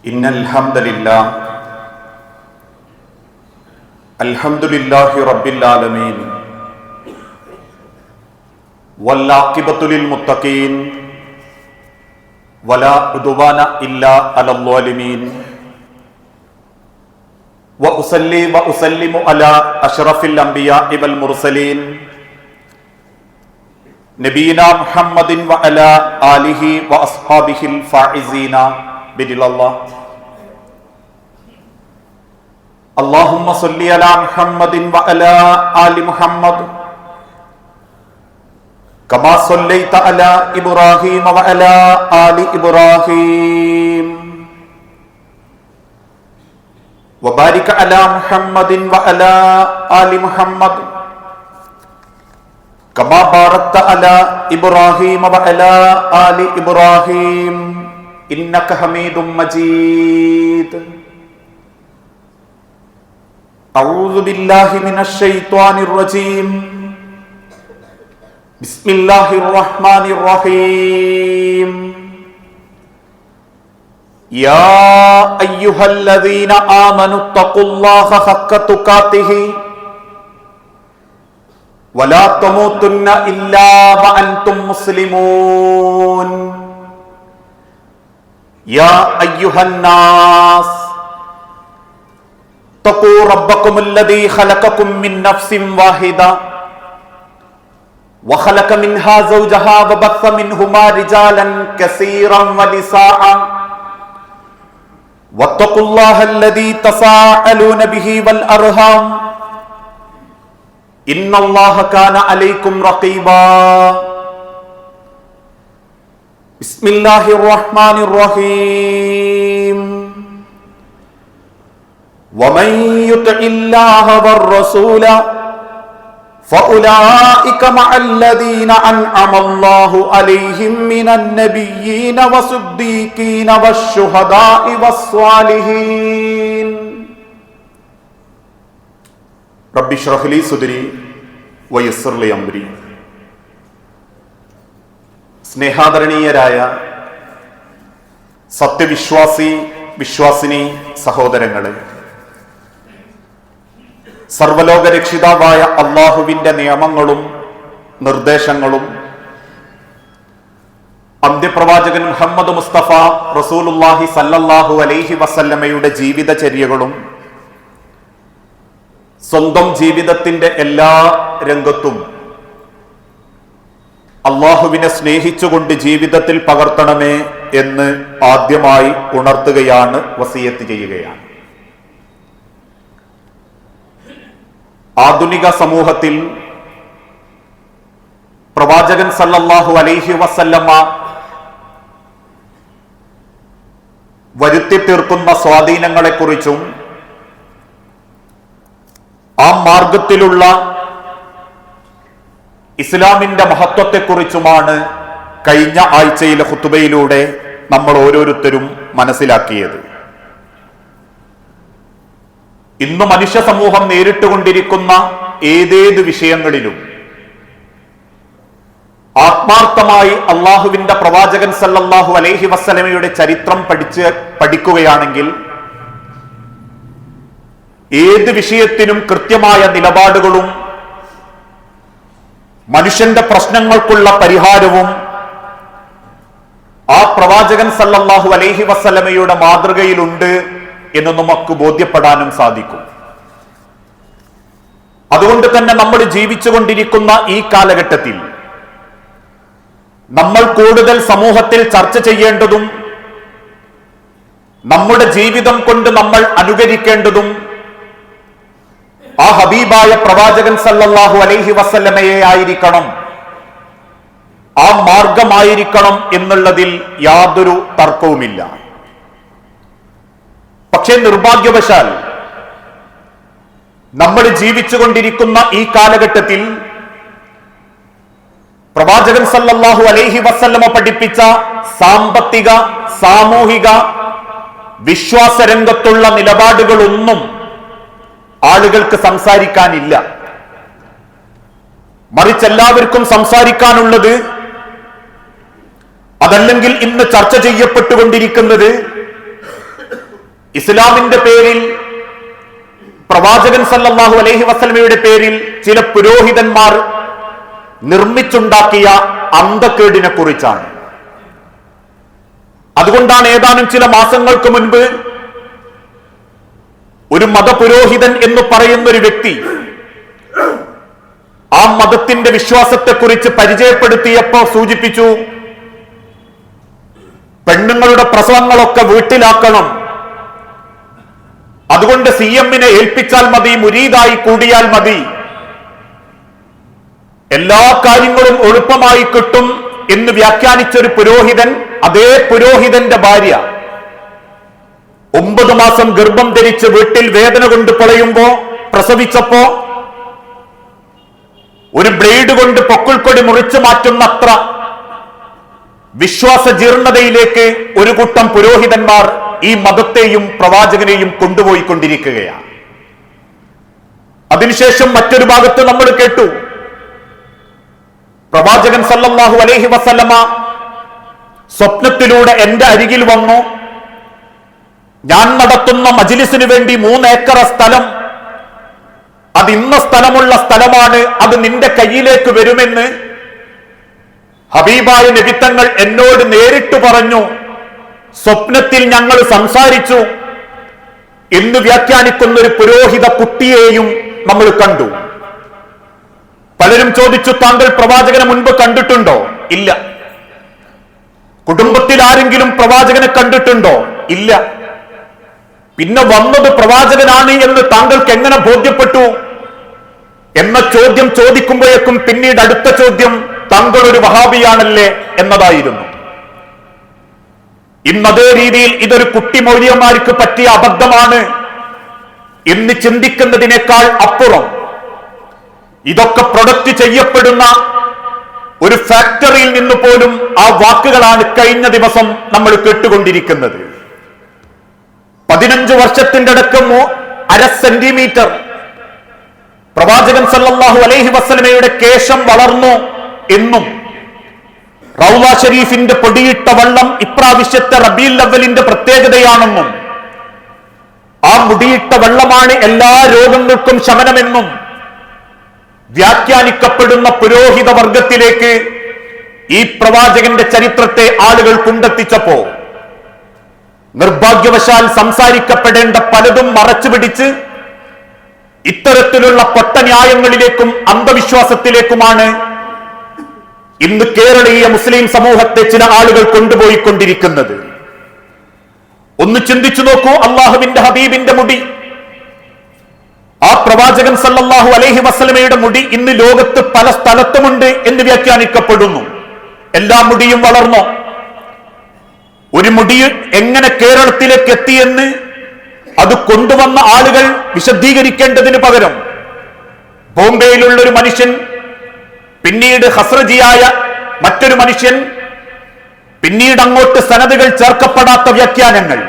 ഇന്നൽ ഹംദലില്ലാഹ് അൽഹംദുലില്ലാഹി റബ്ബിൽ ആലമീൻ വൽആഖിബത്തു ലിൽ മുത്തഖീൻ വലാ ഉദ്വാന ഇല്ലാ അലൽ ളാലിമീൻ വഉസല്ലി വഉസല്ലിമു അലാ അഷ്റഫിൽ അംബിയാഇ വൽ മുർസലീൻ നബീനാ മുഹമ്മദിൻ വഅലാ ആലിഹി വഅസ്ഹാബിഹിൽ ഫായിസീന ബിദില്ലാഹ്. അല്ലാഹുമ്മ സ്വല്ലി അലാ മുഹമ്മദിൻ വഅലാ ആലി മുഹമ്മദ് കമാ സ്വല്ലൈത അലാ ഇബ്രാഹീമ വഅലാ ആലി ഇബ്രാഹീം വബാരിക അലാ മുഹമ്മദിൻ വഅലാ ആലി മുഹമ്മദ് കമാ ബാറക്ത അലാ ഇബ്രാഹീമ വഅലാ ആലി ഇബ്രാഹീം ഇന്നക ഹമീദും മജീദ്. അഊദു ബില്ലാഹി മിനശ് ശൈത്വാനിർ റജീം. ബിസ്മില്ലാഹിർ റഹ്മാനിർ റഹീം. യാ അയ്യുഹല്ലദീന ആമനു തഖുല്ലാഹ ഹഖ്ക തുഖാതിഹി വലാ തമൂതുന്ന ഇല്ലാ വഅൻതും മുസ്ലിമൂൻ. യാ അയ്യുഹന്നാസ് തഖൂ റബ്ബകുമുല്ലദീ ഖലഖകും മിൻ നഫ്സിൻ വാഹിദ വഖലഖ മിൻഹാ സൗജഹാ വബത്ഥ മിൻഹുമാ റിജാലൻ കസീറൻ വനിസാഅ വത്തഖുല്ലാഹല്ലദീ തസാഅലൂന ബിഹി വൽ അർഹാം ഇന്നല്ലാഹ കാന അലൈക്കും റഖീബാ. ബിസ്മില്ലാഹിർ റഹ്മാനിർ റഹീം. വമൻ യുതിഇല്ലാഹ വർ-റസൂല ഫഉലൈക മഅല്ലദീന അൻഅമല്ലാഹു അലൈഹിം മിനൻ നബിയ്യീന വസ്സുദ്ദീഖീന വശുഹദാഇ വസ്സാലിഹീൻ. റബ്ബി ഇശ്റഹ് ലി സദ്രി വയസ്സിർ ലി അംരി. സ്നേഹാദരണീയരായ സത്യവിശ്വാസി വിശ്വാസിനി സഹോദരങ്ങളെ, സർവലോക രക്ഷിതാവായ അള്ളാഹുവിന്റെ നിയമങ്ങളും നിർദ്ദേശങ്ങളും അന്ത്യപ്രവാചകൻ മുഹമ്മദ് മുസ്തഫ റസൂലുള്ളാഹി സല്ലല്ലാഹു അലൈഹി വസല്ലമയുടെ ജീവിതചര്യകളും സ്വന്തം ജീവിതത്തിന്റെ എല്ലാ രംഗത്തും അള്ളാഹുവിനെ സ്നേഹിച്ചുകൊണ്ട് ജീവിതത്തിൽ പകർത്തണമേ എന്ന് ആദ്യമായി ഉണർത്തുകയാണ്, വസിയത്ത് ചെയ്യുകയാണ്. ആധുനിക സമൂഹത്തിൽ പ്രവാചകൻ സല്ലല്ലാഹു അലൈഹി വസല്ലമ വരുത്തി തീർക്കുന്ന സ്വാധീനങ്ങളെക്കുറിച്ചും ആ മാർഗത്തിലുള്ള ഇസ്ലാമിന്റെ മഹത്വത്തെക്കുറിച്ചുമാണ് കഴിഞ്ഞ ആഴ്ചയിലെ ഖുതുബയിലൂടെ നമ്മൾ ഓരോരുത്തരും മനസ്സിലാക്കിയത്. ഇന്ന് മനുഷ്യ സമൂഹം നേരിട്ടുകൊണ്ടിരിക്കുന്ന ഏതേത് വിഷയങ്ങളിലും ആത്മാർത്ഥമായി അള്ളാഹുവിന്റെ പ്രവാചകൻ സല്ലല്ലാഹു അലൈഹി വസല്ലമയുടെ ചരിത്രം പഠിക്കുകയാണെങ്കിൽ ഏത് വിഷയത്തിനും കൃത്യമായ നിലപാടുകളും മനുഷ്യന്റെ പ്രശ്നങ്ങൾക്കുള്ള പരിഹാരവും ആ പ്രവാചകൻ സല്ലല്ലാഹു അലൈഹി വസല്ലമയുടെ മാതൃകയിലുണ്ട് എന്ന് നമുക്ക് ബോധ്യപ്പെടാനും സാധിക്കും. അതുകൊണ്ട് തന്നെ നമ്മൾ ജീവിച്ചുകൊണ്ടിരിക്കുന്ന ഈ കാലഘട്ടത്തിൽ നമ്മൾ കൂടുതൽ സമൂഹത്തിൽ ചർച്ച ചെയ്യേണ്ടതും നമ്മുടെ ജീവിതം കൊണ്ട് നമ്മൾ അനുകരിക്കേണ്ടതും ആ ഹബീബായ പ്രവാചകൻ സല്ലല്ലാഹു അലൈഹി വസല്ലമയെ ആയിരിക്കണം, ആ മാർഗമായിരിക്കണം എന്നുള്ളതിൽ യാതൊരു തർക്കവുമില്ല. പക്ഷേ നിർഭാഗ്യവശാൽ നമ്മൾ ജീവിച്ചുകൊണ്ടിരിക്കുന്ന ഈ കാലഘട്ടത്തിൽ പ്രവാചകൻ സല്ലല്ലാഹു അലൈഹി വസല്ലമ പഠിപ്പിച്ച സാമ്പത്തിക, സാമൂഹിക, വിശ്വാസരംഗത്തുള്ള നിലപാടുകളൊന്നും ആളുകൾക്ക് സംസാരിക്കാനില്ല. മറിച്ച് എല്ലാവർക്കും സംസാരിക്കാനുള്ളത് അതല്ലെങ്കിൽ ഇന്ന് ചർച്ച ചെയ്യപ്പെട്ടുകൊണ്ടിരിക്കുന്നത് ഇസ്ലാമിന്റെ പേരിൽ, പ്രവാചകൻ സല്ലല്ലാഹു അലൈഹി വസല്ലമയുടെ പേരിൽ ചില പുരോഹിതന്മാർ നിർമ്മിച്ചുണ്ടാക്കിയ അന്തക്കേടിനെ കുറിച്ചാണ്. അതുകൊണ്ടാണ് ഏതാനും ചില മാസങ്ങൾക്ക് മുൻപ് ഒരു മതപുരോഹിതൻ എന്ന് പറയുന്ന ഒരു വ്യക്തി ആ മതത്തിന്റെ വിശ്വാസത്തെക്കുറിച്ച് പരിചയപ്പെടുത്തിയപ്പോൾ സൂചിപ്പിച്ചു, പെണ്ണുങ്ങളുടെ പ്രസവങ്ങളൊക്കെ വീട്ടിലാക്കണം, അതുകൊണ്ട് CM-നെ ഏൽപ്പിച്ചാൽ മതി, മുരീദായി കൂടിയാൽ മതി, എല്ലാ കാര്യങ്ങളും എളുപ്പമായി കിട്ടും എന്ന് വ്യാഖ്യാനിച്ചൊരു പുരോഹിതൻ, അതേ പുരോഹിതന്റെ ഭാര്യ 9 മാസം ഗർഭം ധരിച്ച് വീട്ടിൽ വേദന കൊണ്ട് പൊളയുമ്പോ, പ്രസവിച്ചപ്പോ ഒരു ബ്ലേഡ് കൊണ്ട് പൊക്കിൾക്കൊടി മുറിച്ചു മാറ്റുന്നത്ര വിശ്വാസ ജീർണതയിലേക്ക് ഒരു കൂട്ടം പുരോഹിതന്മാർ ഈ മതത്തെയും പ്രവാചകനെയും കൊണ്ടുപോയിക്കൊണ്ടിരിക്കുകയാണ്. അതിനുശേഷം മറ്റൊരു ഭാഗത്ത് നമ്മൾ കേട്ടു, പ്രവാചകൻ സല്ലല്ലാഹു അലൈഹി വസല്ലമ സ്വപ്നത്തിലൂടെ എന്റെ അരികിൽ വന്നു, ഞാൻ നടത്തുന്ന മജ്ലിസിന് വേണ്ടി 3 ഏക്കർ സ്ഥലം, അത് ഇന്ന സ്ഥലമുള്ള സ്ഥലമാണ്, അത് നിന്റെ കയ്യിലേക്ക് വരുമെന്ന് ഹബീബായ നബിത്തങ്ങൾ എന്നോട് നേരിട്ട് പറഞ്ഞു, സ്വപ്നത്തിൽ ഞങ്ങൾ സംസാരിച്ചു എന്ന് വ്യാഖ്യാനിക്കുന്ന ഒരു പുരോഹിത കുട്ടിയെയും നമ്മൾ കണ്ടു. പലരും ചോദിച്ചു, താങ്കൾ പ്രവാചകനെ മുൻപ് കണ്ടിട്ടുണ്ടോ? ഇല്ല. കുടുംബത്തിൽ ആരെങ്കിലും പ്രവാചകനെ കണ്ടിട്ടുണ്ടോ? ഇല്ല. പിന്നെ വന്നത് പ്രവാചകനാണ് എന്ന് താങ്കൾക്ക് എങ്ങനെ ബോധ്യപ്പെട്ടു എന്ന ചോദ്യം ചോദിക്കുമ്പോഴേക്കും പിന്നീട് അടുത്ത ചോദ്യം, താങ്കൾ ഒരു വഹാബിയാണല്ലേ എന്നതായിരുന്നു. ഇന്നതേ രീതിയിൽ ഇതൊരു കുട്ടി മൗലിയമാർക്ക് പറ്റിയ അബദ്ധമാണ് എന്ന് ചിന്തിക്കുന്നതിനേക്കാൾ അപ്പുറം ഇതൊക്കെ പ്രൊഡക്റ്റ് ചെയ്യപ്പെടുന്ന ഒരു ഫാക്ടറിയിൽ നിന്ന് പോലും ആ വാക്കുകളാണ് കഴിഞ്ഞ ദിവസം നമ്മൾ കേട്ടുകൊണ്ടിരിക്കുന്നത്. 15 വർഷത്തിന്റെ അടക്കം 1/2 സെന്റിമീറ്റർ പ്രവാചകൻ സല്ലല്ലാഹു അലൈഹി വസല്ലമയുടെ കേശം വളർന്നു എന്നും, റൗള ഷരീഫിന്റെ പൊടിയിട്ട വെള്ളം ഇപ്രാവശ്യത്തെ റബീഉൽ അവ്വലിന്റെ പ്രത്യേകതയാണെന്നും, ആ മുടിയിട്ട വെള്ളമാണ് എല്ലാ രോഗങ്ങൾക്കും ശമനമെന്നും വ്യാഖ്യാനിക്കപ്പെടുന്ന പുരോഹിത വർഗത്തിലേക്ക് ഈ പ്രവാചകന്റെ ചരിത്രത്തെ ആളുകൾ കൊണ്ടെത്തിച്ചപ്പോ നിർഭാഗ്യവശാൽ സംസാരിക്കപ്പെടേണ്ട പലതും മറച്ചുപിടിച്ച് ഇത്തരത്തിലുള്ള പൊട്ടന്യായങ്ങളിലേക്കും അന്ധവിശ്വാസത്തിലേക്കുമാണ് ഇന്ന് കേരളീയ മുസ്ലിം സമൂഹത്തെ ചില ആളുകൾ കൊണ്ടുപോയിക്കൊണ്ടിരിക്കുന്നത്. ഒന്ന് ചിന്തിച്ചു നോക്കൂ, അള്ളാഹുവിന്റെ ഹബീബിന്റെ മുടി, ആ പ്രവാചകൻ സല്ലല്ലാഹു അലൈഹി വസല്ലമയുടെ മുടി ഇന്ന് ലോകത്ത് പല സ്ഥലത്തുമുണ്ട് എന്ന് വ്യാഖ്യാനിക്കപ്പെടുന്നു. എല്ലാ മുടിയും വളർന്നോ? ഒരു മുടി എങ്ങനെ കേരളത്തിലേക്ക് എത്തിയെന്ന് അത് കൊണ്ടുവന്ന ആളുകൾ വിശദീകരിക്കേണ്ടതിന് പകരം ബോംബെയിലുള്ള ഒരു മനുഷ്യൻ, പിന്നീട് ഹസ്രജിയായ മറ്റൊരു മനുഷ്യൻ, പിന്നീട് അങ്ങോട്ട് സനദുകൾ ചേർക്കപ്പെടാത്ത വ്യാഖ്യാനങ്ങൾ,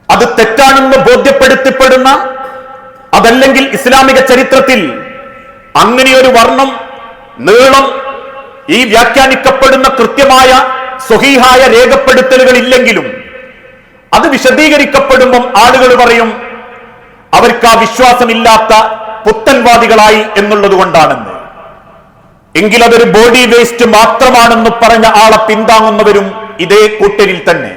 അത് തെറ്റാണെന്ന് ബോധ്യപ്പെടുത്തപ്പെടുന്ന, അതല്ലെങ്കിൽ ഇസ്ലാമിക ചരിത്രത്തിൽ അങ്ങനെയൊരു വർണ്ണം, നീളം, ഈ വ്യാഖ്യാനിക്കപ്പെടുന്ന കൃത്യമായ സ്വഹീഹായ രേഖപ്പെടുത്തലുകൾ ഇല്ലെങ്കിലും അത് വിശദീകരിക്കപ്പെടുമ്പം ആളുകൾ പറയും അവർക്ക് ആ വിശ്വാസമില്ലാത്ത പുത്തൻവാദികളായി എന്നുള്ളത് കൊണ്ടാണെന്ന്. എങ്കിൽ അതൊരു ബോഡി വേസ്റ്റ് മാത്രമാണെന്ന് പറഞ്ഞ ആളെ പിന്താങ്ങുന്നവരും ഇതേ കൂട്ടരിൽ തന്നെ.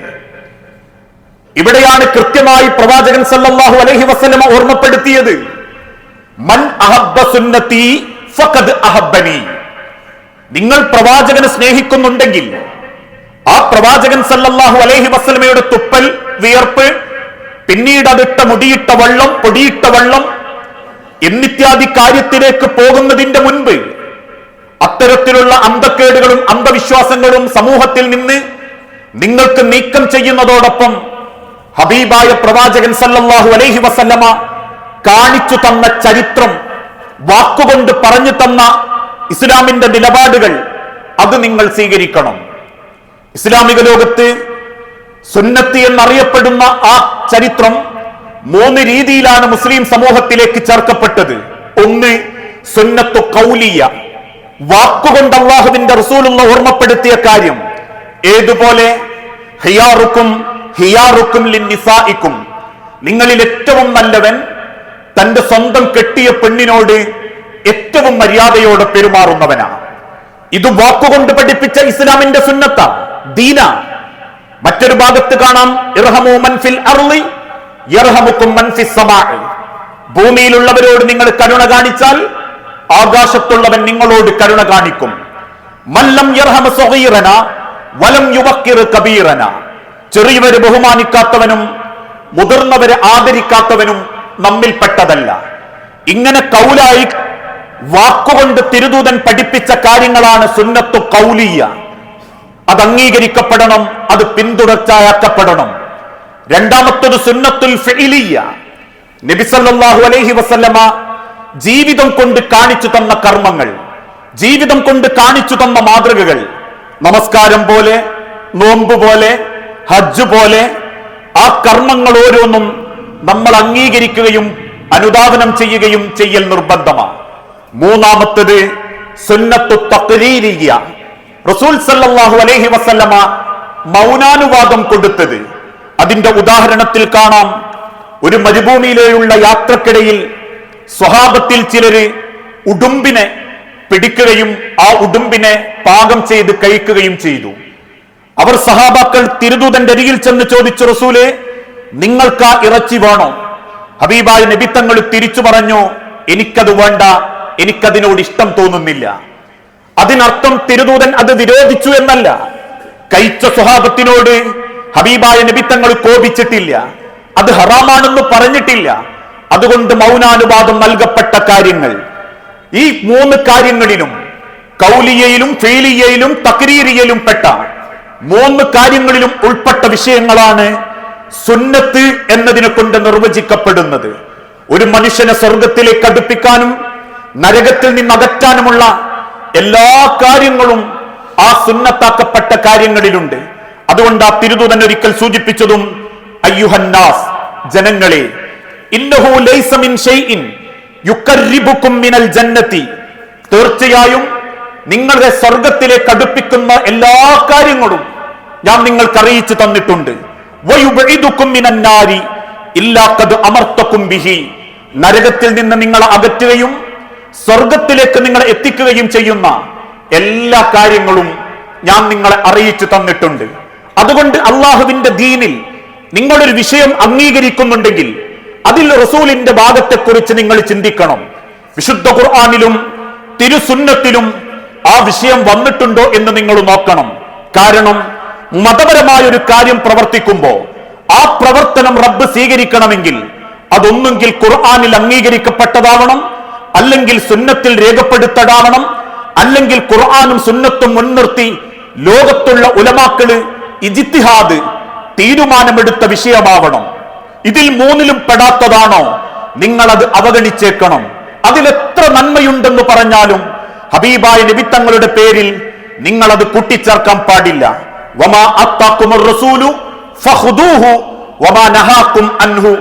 ഇവിടെയാണ് കൃത്യമായി പ്രവാചകൻ സല്ലല്ലാഹു അലൈഹി വസല്ലമ ഓർമ്മപ്പെടുത്തിയത്, മൻ അഹബ്ബ സുന്നതി ഫഖദ് അഹബ്ബനി. നിങ്ങൾ പ്രവാചകനെ സ്നേഹിക്കുന്നുണ്ടെങ്കിൽ ആ പ്രവാചകൻ സല്ലല്ലാഹു അലൈഹി വസല്ലമയുടെ തുപ്പൽ, വിയർപ്പ്, പിന്നീട് അതിട്ട മുടിയിട്ട വെള്ളം, പൊടിയിട്ട വെള്ളം എന്നിത്യാദി കാര്യത്തിലേക്ക് പോകുന്നതിന്റെ മുൻപ് അത്തരത്തിലുള്ള അന്ധക്കേടുകളും അന്ധവിശ്വാസങ്ങളും സമൂഹത്തിൽ നിന്ന് നിങ്ങൾക്ക് നീക്കം ചെയ്യുന്നതോടൊപ്പം ഹബീബായ പ്രവാചകൻ സല്ലല്ലാഹു അലൈഹി വസല്ലമ കാണിച്ചു തന്ന ചരിത്രം, വാക്കുകൊണ്ട് പറഞ്ഞു തന്ന ഇസ്ലാമിന്റെ നിലപാടുകൾ, അത് നിങ്ങൾ സ്വീകരിക്കണം. ഇസ്ലാമിക ലോകത്ത് സുന്നത്ത് എന്നറിയപ്പെടുന്ന ആ ചരിത്രം 3 രീതിയിലാണ് മുസ്ലിം സമൂഹത്തിലേക്ക് ചേർക്കപ്പെട്ടത്. ഒന്ന്, സുന്നത്തു ഖൗലിയ, വാക്കുകൊണ്ട് അല്ലാഹുവിന്റെ റസൂലുള്ള ഓർമ്മപ്പെടുത്തിയ കാര്യം. ഏതുപോലെ ഖിയാറുക്കും ഹിയാറുക്കും ലിന്നിസാഇക്കും, നിങ്ങളിൽ ഏറ്റവും നല്ലവൻ തന്റെ സ്വന്തം കെട്ടിയ പെണ്ണിനോട് ഏറ്റവും മര്യാദയോടെ പെരുമാറുന്നവനാണ്. ഇത് വാക്കുകൊണ്ട് പഠിപ്പിച്ച ഇസ്ലാമിന്റെ സുന്നത്ത ദീന. മറ്റൊരു ഭാഗത്ത് കാണാം ഇർഹമു മൻ ഫിൽ അർളി യർഹമുക്കും മൻ ഫിസ് സമാഇ, ഭൂമിയിലുള്ളവരോട് നിങ്ങൾ കരുണ കാണിച്ചാൽ ആകാശത്തുള്ളവൻ നിങ്ങളോട് കരുണ കാണിക്കും. മല്ലം യർഹമ സഗീറന വലം യുവക്കിർ കബീറന, ചെറിയവരെ ബഹുമാനിക്കാത്തവനും മുതിർന്നവരെ ആദരിക്കാത്തവനും നമ്മിൽപ്പെട്ടതല്ല. ഇങ്ങനെ കൗലായി വാക്കുകൊണ്ട് തിരുദൂതൻ പഠിപ്പിച്ച കാര്യങ്ങളാണ് സുന്നത്തു കൗലിയ. അത് അംഗീകരിക്കപ്പെടണം, അത് പിന്തുടർച്ചയാക്കപ്പെടണം. രണ്ടാമത്തത് സുന്നത്തുൽ ഫിഇലിയ. നബി സല്ലല്ലാഹു അലൈഹി വസല്ലമ ജീവിതം കൊണ്ട് കാണിച്ചു തന്ന കർമ്മങ്ങൾ, ജീവിതം കൊണ്ട് കാണിച്ചു തന്ന മാതൃകകൾ, നമസ്കാരം പോലെ, നോമ്പ് പോലെ, ഹജ്ജ് പോലെ, ആ കർമ്മങ്ങൾ ഓരോന്നും നമ്മൾ അംഗീകരിക്കുകയും അനുധാവനം ചെയ്യുകയും ചെയ്യൽ നിർബന്ധമാണ്. മൂന്നാമത്തത് സുന്നത്തു തഖ്രീരിയ. റസൂൽ സല്ലല്ലാഹു അലൈഹി വസല്ലമ മൗനാനുവാദം കൊടുത്തത് അതിന്റെ ഉദാഹരണത്തിൽ കാണാം. ഒരു മരുഭൂമിയിലെയുള്ള യാത്രക്കിടയിൽ സ്വഹാബത്തിൽ ചിലര് ഉടുമ്പിനെ പിടിക്കുകയും ആ ഉടുമ്പിനെ പാകം ചെയ്ത് കഴിക്കുകയും ചെയ്തു. അവർ സഹാബാക്കൾ തിരുദൂതന്റെ അരികിൽ ചെന്ന് ചോദിച്ചു, റസൂലേ, നിങ്ങൾക്ക് ആ ഇറച്ചി വേണോ? ഹബീബായ നബി തങ്ങൾ തിരിച്ചു പറഞ്ഞു, എനിക്കത് വേണ്ട, എനിക്കതിനോട് ഇഷ്ടം തോന്നുന്നില്ല. അതിനർത്ഥം തിരുദൂതൻ അത് വിരോധിച്ചു എന്നല്ല. കഴിച്ച സ്വഹാബത്തിനോട് ഹബീബായ നബി തങ്ങൾ കോപിച്ചിട്ടില്ല, അത് ഹറാമാണെന്ന് പറഞ്ഞിട്ടില്ല. അതുകൊണ്ട് മൗനാനുവാദം നൽകപ്പെട്ട കാര്യങ്ങൾ, ഈ മൂന്ന് കാര്യങ്ങളിലും കൗലിയയിലും ഫീലിയയിലും തക്രീരിയയിലും പെട്ട മൂന്ന് കാര്യങ്ങളിലും ഉൾപ്പെട്ട വിഷയങ്ങളാണ് സുന്നത്ത് എന്നതിനെ കൊണ്ട് നിർവചിക്കപ്പെടുന്നത്. ഒരു മനുഷ്യനെ സ്വർഗത്തിലേക്ക് അടുപ്പിക്കാനും നരകത്തിൽ നിന്ന് അകറ്റാനുമുള്ള എല്ലാ കാര്യങ്ങളും ആ സുന്നത്താക്കപ്പെട്ട കാര്യങ്ങളിലുണ്ട്. അതുകൊണ്ട് ആ തിരുദൂതൻ ഒരിക്കൽ സൂചിപ്പിച്ചതും, അയ്യുഹന്നാസ്, ജനങ്ങളെ, ഇന്നഹു ലൈസ മിൻ ഷൈഇൻ യുഖർരിബുകും മിനൽ ജന്നതി, തീർച്ചയായും നിങ്ങളെ സ്വർഗത്തിലേക്ക് അടുപ്പിക്കുന്ന എല്ലാ കാര്യങ്ങളും ഞാൻ നിങ്ങൾക്ക് അറിയിച്ചു തന്നിട്ടുണ്ട്. വയുബഇദുകും മിനൻ നാരി ഇല്ലാ ഖദ് അമർതകും ബിഹി, നരകത്തിൽ നിന്ന് നിങ്ങളെ അകറ്റുകയും സ്വർഗത്തിലേക്ക് നിങ്ങളെ എത്തിക്കുകയും ചെയ്യുന്ന എല്ലാ കാര്യങ്ങളും ഞാൻ നിങ്ങളെ അറിയിച്ചു തന്നിട്ടുണ്ട്. അതുകൊണ്ട് അള്ളാഹുവിന്റെ ദീനിൽ നിങ്ങളൊരു വിഷയം അംഗീകരിക്കുന്നുണ്ടെങ്കിൽ അതിൽ റസൂലിന്റെ ഭാഗത്തെക്കുറിച്ച് നിങ്ങൾ ചിന്തിക്കണം. വിശുദ്ധ ഖുർആനിലും തിരുസുന്നത്തിലും ആ വിഷയം വന്നിട്ടുണ്ടോ എന്ന് നിങ്ങൾ നോക്കണം. കാരണം മതപരമായ ഒരു കാര്യം പ്രവർത്തിക്കുമ്പോൾ ആ പ്രവർത്തനം റബ്ബ് സ്വീകരിക്കണമെങ്കിൽ അതൊന്നുകിൽ ഖുർആനിൽ അംഗീകരിക്കപ്പെട്ടതാവണം, അല്ലെങ്കിൽ സുന്നത്തിൽ രേഖപ്പെടുത്തതാവണം, അല്ലെങ്കിൽ ഖുർആനും സുന്നത്തും മുൻനിർത്തി ലോകത്തുള്ള ഉലമാക്കള് ഇജ്തിഹാദ് തീരുമാനമെടുത്ത വിഷയമാവണം. ഇതിൽ മൂന്നിലും പെടാത്തതാണോ നിങ്ങൾ അത് അവഗണിച്ചേക്കണം. അതിലെത്ര നന്മയുണ്ടെന്ന് പറഞ്ഞാലും ഹബീബായ നബി തങ്ങളുടെ പേരിൽ നിങ്ങൾ അത് കൂട്ടിച്ചേർക്കാൻ പാടില്ല. വമാ അത്താകുമുർ റസൂലു ഫഖുദൂഹു വമാ നഹാകും അൻഹു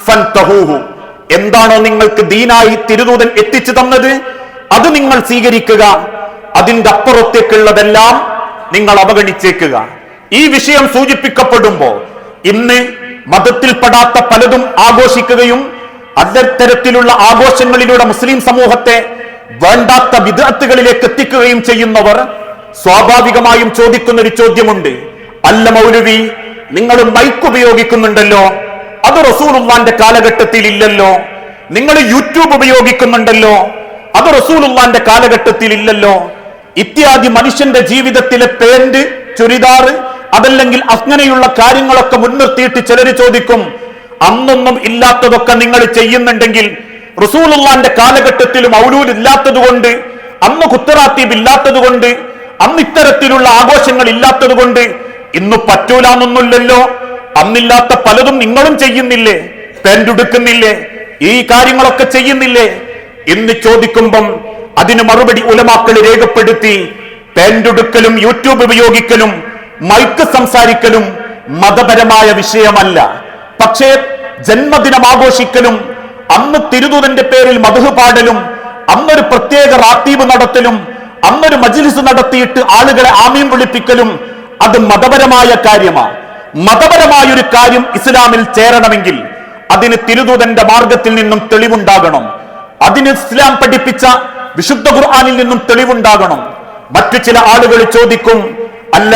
ഫൻതഹൂഹു, എന്താണോ നിങ്ങൾക്ക് ദീനായി തിരുദൂതൻ എത്തിച്ചു തന്നത് അത് നിങ്ങൾ സ്വീകരിക്കുക, അതിന്റെ അപ്പുറത്തേക്കുള്ളതെല്ലാം നിങ്ങൾ അവഗണിച്ചേക്കുക. ഈ വിഷയം സൂചിപ്പിക്കപ്പെടുമ്പോ ഇന്ന് മതത്തിൽപ്പെടാത്ത പലതും ആഘോഷിക്കുകയും അത്തരത്തിലുള്ള ആഘോഷങ്ങളിലൂടെ മുസ്ലിം സമൂഹത്തെ വേണ്ടാത്ത വിദ്അത്തുകളിലേക്ക് എത്തിക്കുകയും ചെയ്യുന്നവർ സ്വാഭാവികമായും ചോദിക്കുന്ന ഒരു ചോദ്യമുണ്ട്, അല്ല മൗലവി, നിങ്ങൾ മൈക്ക് ഉപയോഗിക്കുന്നുണ്ടല്ലോ, അത് റസൂലുള്ളാന്റെ കാലഘട്ടത്തിൽ ഇല്ലല്ലോ. നിങ്ങൾ യൂട്യൂബ് ഉപയോഗിക്കുന്നുണ്ടല്ലോ, അത് റസൂലുള്ളാന്റെ കാലഘട്ടത്തിൽ ഇല്ലല്ലോ. ഇത്യാദി മനുഷ്യന്റെ ജീവിതത്തിലെ പാന്റ്, ചുരിദാറ്, അതല്ലെങ്കിൽ അങ്ങനെയുള്ള കാര്യങ്ങളൊക്കെ മുൻനിർത്തിയിട്ട് ചിലർ ചോദിക്കും, അന്നൊന്നും ഇല്ലാത്തതൊക്കെ നിങ്ങൾ ചെയ്യുന്നുണ്ടെങ്കിൽ റസൂലുള്ളാന്റെ കാലഘട്ടത്തിൽ മൗലൂദ് ഇല്ലാത്തത് കൊണ്ട്, അന്ന് ഖുത്റാത്തീബ് ഇല്ലാത്തത് കൊണ്ട്, അന്ന് ഇത്തരത്തിലുള്ള ആഘോഷങ്ങൾ ഇല്ലാത്തത് കൊണ്ട് ഇന്ന് പറ്റൂലാന്നൊന്നുമില്ലല്ലോ. അന്നില്ലാത്ത പലതും നിങ്ങളും ചെയ്യുന്നില്ലേ? പെൻഡുടുക്കുന്നില്ലേ? ഈ കാര്യങ്ങളൊക്കെ ചെയ്യുന്നില്ലേ എന്ന് ചോദിക്കുമ്പം അതിന് മറുപടി ഉലമാക്കൾ രേഖപ്പെടുത്തി, പെൻഡുടുക്കലും യൂട്യൂബ് ഉപയോഗിക്കലും മൈക്ക് സംസാരിക്കലും മതപരമായ വിഷയമല്ല. പക്ഷേ ജന്മദിനം ആഘോഷിക്കലും അന്ന് തിരുദൂതന്റെ പേരിൽ മദ്ഹ് പാടലും അന്നൊരു പ്രത്യേക റാത്തീബ് നടത്തലും അന്നൊരു മജ്ലിസ് നടത്തിയിട്ട് ആളുകളെ ആമീൻ വിളിപ്പിക്കലും അത് മതപരമായ കാര്യമാണ്. മതപരമായൊരു കാര്യം ഇസ്ലാമിൽ ചേരണമെങ്കിൽ അതിന് തിരുദൂതന്റെ മാർഗത്തിൽ നിന്നും തെളിവുണ്ടാകണം. അതിന് ഇസ്ലാം പഠിപ്പിച്ച വിശുദ്ധ ഖുർആനിൽ നിന്നും തെളിവുണ്ടാകണം. മറ്റു ചില ആളുകൾ ചോദിക്കും, അല്ല,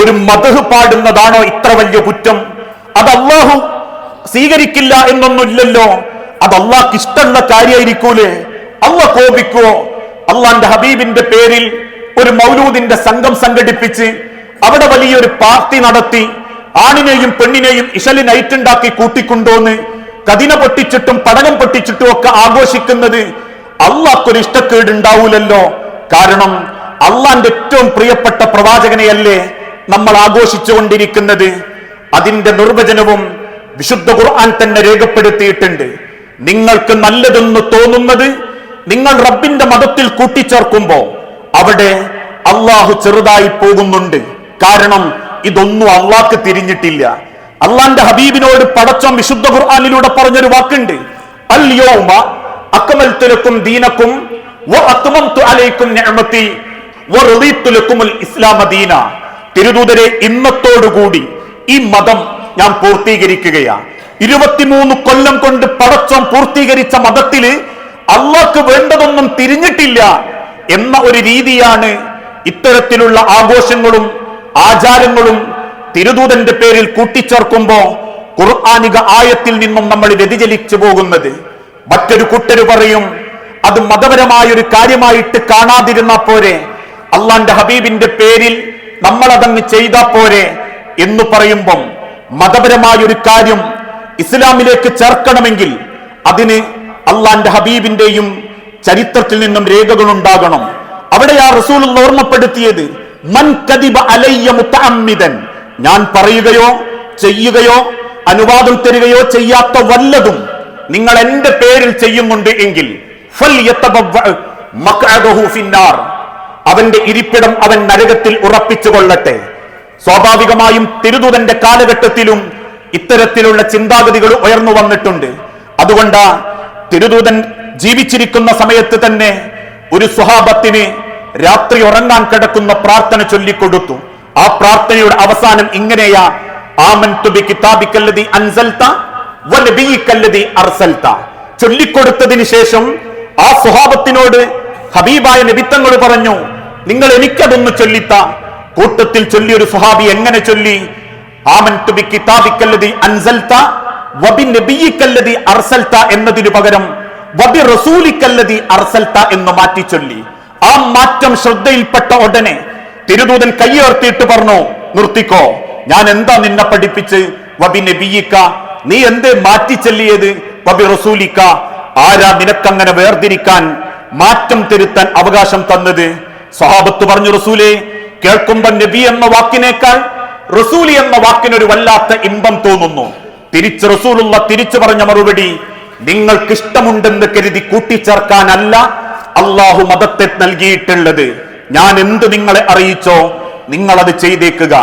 ഒരു മദ്ഹ് പാടുന്നതാണോ ഇത്ര വലിയ കുറ്റം? അത് അല്ലാഹു സ്വീകരിക്കില്ല എന്നൊന്നുമില്ലല്ലോ. അത് അല്ലാഹ്ക്ക് ഇഷ്ടമുള്ള കാര്യമായിരിക്കൂലേ? അല്ലാഹ് കോപിക്കുവോ? അള്ളാന്റെ ഹബീബിന്റെ പേരിൽ ഒരു മൗലൂദിന്റെ സംഘം സംഘടിപ്പിച്ച് അവിടെ വലിയൊരു പാർട്ടി നടത്തി ആണിനെയും പെണ്ണിനെയും ഇശല് നൈറ്റുണ്ടാക്കി കൂട്ടിക്കൊണ്ടോന്ന് കതിന പൊട്ടിച്ചിട്ടും പടകം പൊട്ടിച്ചിട്ടും ഒക്കെ ആഘോഷിക്കുന്നത് അള്ളാഹ്ക്കൊരു ഇഷ്ടക്കേട് ഉണ്ടാവൂലല്ലോ. കാരണം അള്ളാന്റെ ഏറ്റവും പ്രിയപ്പെട്ട പ്രവാചകനെയല്ലേ നമ്മൾ ആഘോഷിച്ചുകൊണ്ടിരിക്കുന്നത്. അതിന്റെ നിർവചനവും വിശുദ്ധ ഖുർആൻ തന്നെ രേഖപ്പെടുത്തിയിട്ടുണ്ട്. നിങ്ങൾക്ക് നല്ലതെന്ന് തോന്നുന്നത് നിങ്ങൾ റബ്ബിന്റെ മതത്തിൽ കൂട്ടിച്ചേർക്കുമ്പോ അവിടെ അള്ളാഹു ചെറുതായി പോകുന്നുണ്ട്. കാരണം ഇതൊന്നും അള്ളാഹ്ക്ക് തിരിഞ്ഞിട്ടില്ല. അള്ളാന്റെ ഹബീബിനോട് പടച്ചോൻ വിശുദ്ധ ഖുർആനിലൂടെ പറഞ്ഞൊരു വാക്കുണ്ട്, അൽ യൗമ അക്മൽതു ലക്കും ദീനക്കും വ അത്മംതു അലൈക്കും നിഅമതി വ റളീതു ലക്കുമുൽ ഇസ്ലാമ ദീന. തിരുദൂതരെ, ഇന്നത്തോടുകൂടി ഈ മതം ഞാൻ പൂർത്തീകരിക്കുകയാണ്. 23 കൊല്ലം കൊണ്ട് പടച്ചോൻ പൂർത്തീകരിച്ച മതത്തില് അള്ളാഹ്ക്ക് വേണ്ടതൊന്നും തിരിഞ്ഞിട്ടില്ല എന്ന ഒരു രീതിയാണ് ഇത്തരത്തിലുള്ള ആഘോഷങ്ങളും ആചാരങ്ങളും തിരുദൂതന്റെ പേരിൽ കൂട്ടിച്ചേർക്കുമ്പോ ഖുർആനിക ആയത്തിൽ നിന്നും നമ്മൾ വ്യതിചലിച്ചു പോകുന്നത്. മറ്റൊരു കൂട്ടര് പറയും, അത് മതപരമായൊരു കാര്യമായിട്ട് കാണാതിരുന്നാ പോരെ, അള്ളാന്റെ ഹബീബിന്റെ പേരിൽ നമ്മളതങ്ങ് ചെയ്താ പോരെ എന്ന് പറയുമ്പം മതപരമായൊരു കാര്യം ഇസ്ലാമിലേക്ക് ചേർക്കണമെങ്കിൽ അതിന് അള്ളാന്റെ ഹബീബിന്റെയും ചരിത്രത്തിൽ നിന്നും രേഖകൾ ഉണ്ടാകണം. അവിടെ ആ റസൂൽ ഓർമ്മപ്പെടുത്തിയത്, മൻ കദിബ അലയ്യ മുതഅമ്മിദൻ, ഞാൻ പറയുകയോ ചെയ്യുകയോ അനുവാദം തരികയോ ചെയ്യാത്ത വല്ലതും നിങ്ങൾ എന്റെ പേരിൽ ചെയ്യുന്നുണ്ട് എങ്കിൽ അവന്റെ ഇരിപ്പിടം അവൻ നരകത്തിൽ ഉറപ്പിച്ചു കൊള്ളട്ടെ. സ്വാഭാവികമായും തിരുദൂതന്റെ കാലഘട്ടത്തിലും ഇത്തരത്തിലുള്ള ചിന്താഗതികൾ ഉയർന്നു വന്നിട്ടുണ്ട്. അതുകൊണ്ട് തിരുദൂതൻ ജീവിച്ചിരിക്കുന്ന സമയത്ത് തന്നെ ഒരു സ്വഹാബത്തിന് രാത്രി ഉറങ്ങാൻ കിടക്കുന്ന പ്രാർത്ഥന ചൊല്ലിക്കൊടുത്തു. ആ പ്രാർത്ഥനയുടെ അവസാനം ഇങ്ങനെയാ, ആമൻതു ബി കിതാബിക്കല്ലദി അൻസൽത വ നബിയിക്കല്ലദി അർസൽത. ചൊല്ലിക്കൊടുത്തതിന് ശേഷം ആ സ്വഹാബത്തിനോട് ഹബീബായ നബിത്തങ്ങൾ പറഞ്ഞു, നിങ്ങൾ എനിക്കതൊന്ന് ചൊല്ലിത്ത. കൂട്ടത്തിൽ ചൊല്ലിയൊരു സ്വഹാബി എങ്ങനെ ചൊല്ലി, ആമൻതു ബി കിതാബിക്കല്ലദി അൻസൽത വ ബി നബിയിക്കല്ലദി അർസൽത എന്നതിനു പകരം വ ബി റസൂലിക്കല്ലദി അർസൽത എന്ന് മാറ്റി ചൊല്ലി. ആ മാറ്റം ശ്രദ്ധയിൽപ്പെട്ട ഉടനെ തിരുദൂതൻ കയ്യുയർത്തിയിട്ട് പറഞ്ഞു, നിർത്തിക്കോ, ഞാൻ എന്താ നിന്നെ പഠിപ്പിച്ച് വബി നബിയിക്ക, നീ എന്തേ മാറ്റി ചൊല്ലിയത് വബി റസൂലിക്ക, ആരാ നിനക്കങ്ങനെ വേർതിരിക്കാൻ മാറ്റം തിരുത്താൻ അവകാശം തന്നത്? സ്വഹാബത്ത് പറഞ്ഞു, റസൂലേ, കേൾക്കുമ്പോൾ നബി എന്ന വാക്കിനേക്കാൾ റസൂലി എന്ന വാക്കിനൊരു വല്ലാത്ത ഇമ്പം തോന്നുന്നു. തിരിച്ച് റസൂലുള്ള തിരിച്ചു പറഞ്ഞ മറുപടി, നിങ്ങൾക്ക് ഇഷ്ടമുണ്ടെന്ന് കരുതി കൂട്ടിച്ചേർക്കാനല്ല അള്ളാഹു മതത്തെ നൽകിയിട്ടുള്ളത്. ഞാൻ എന്ത് നിങ്ങളെ അറിയിച്ചോ നിങ്ങളത് ചെയ്തേക്കുക.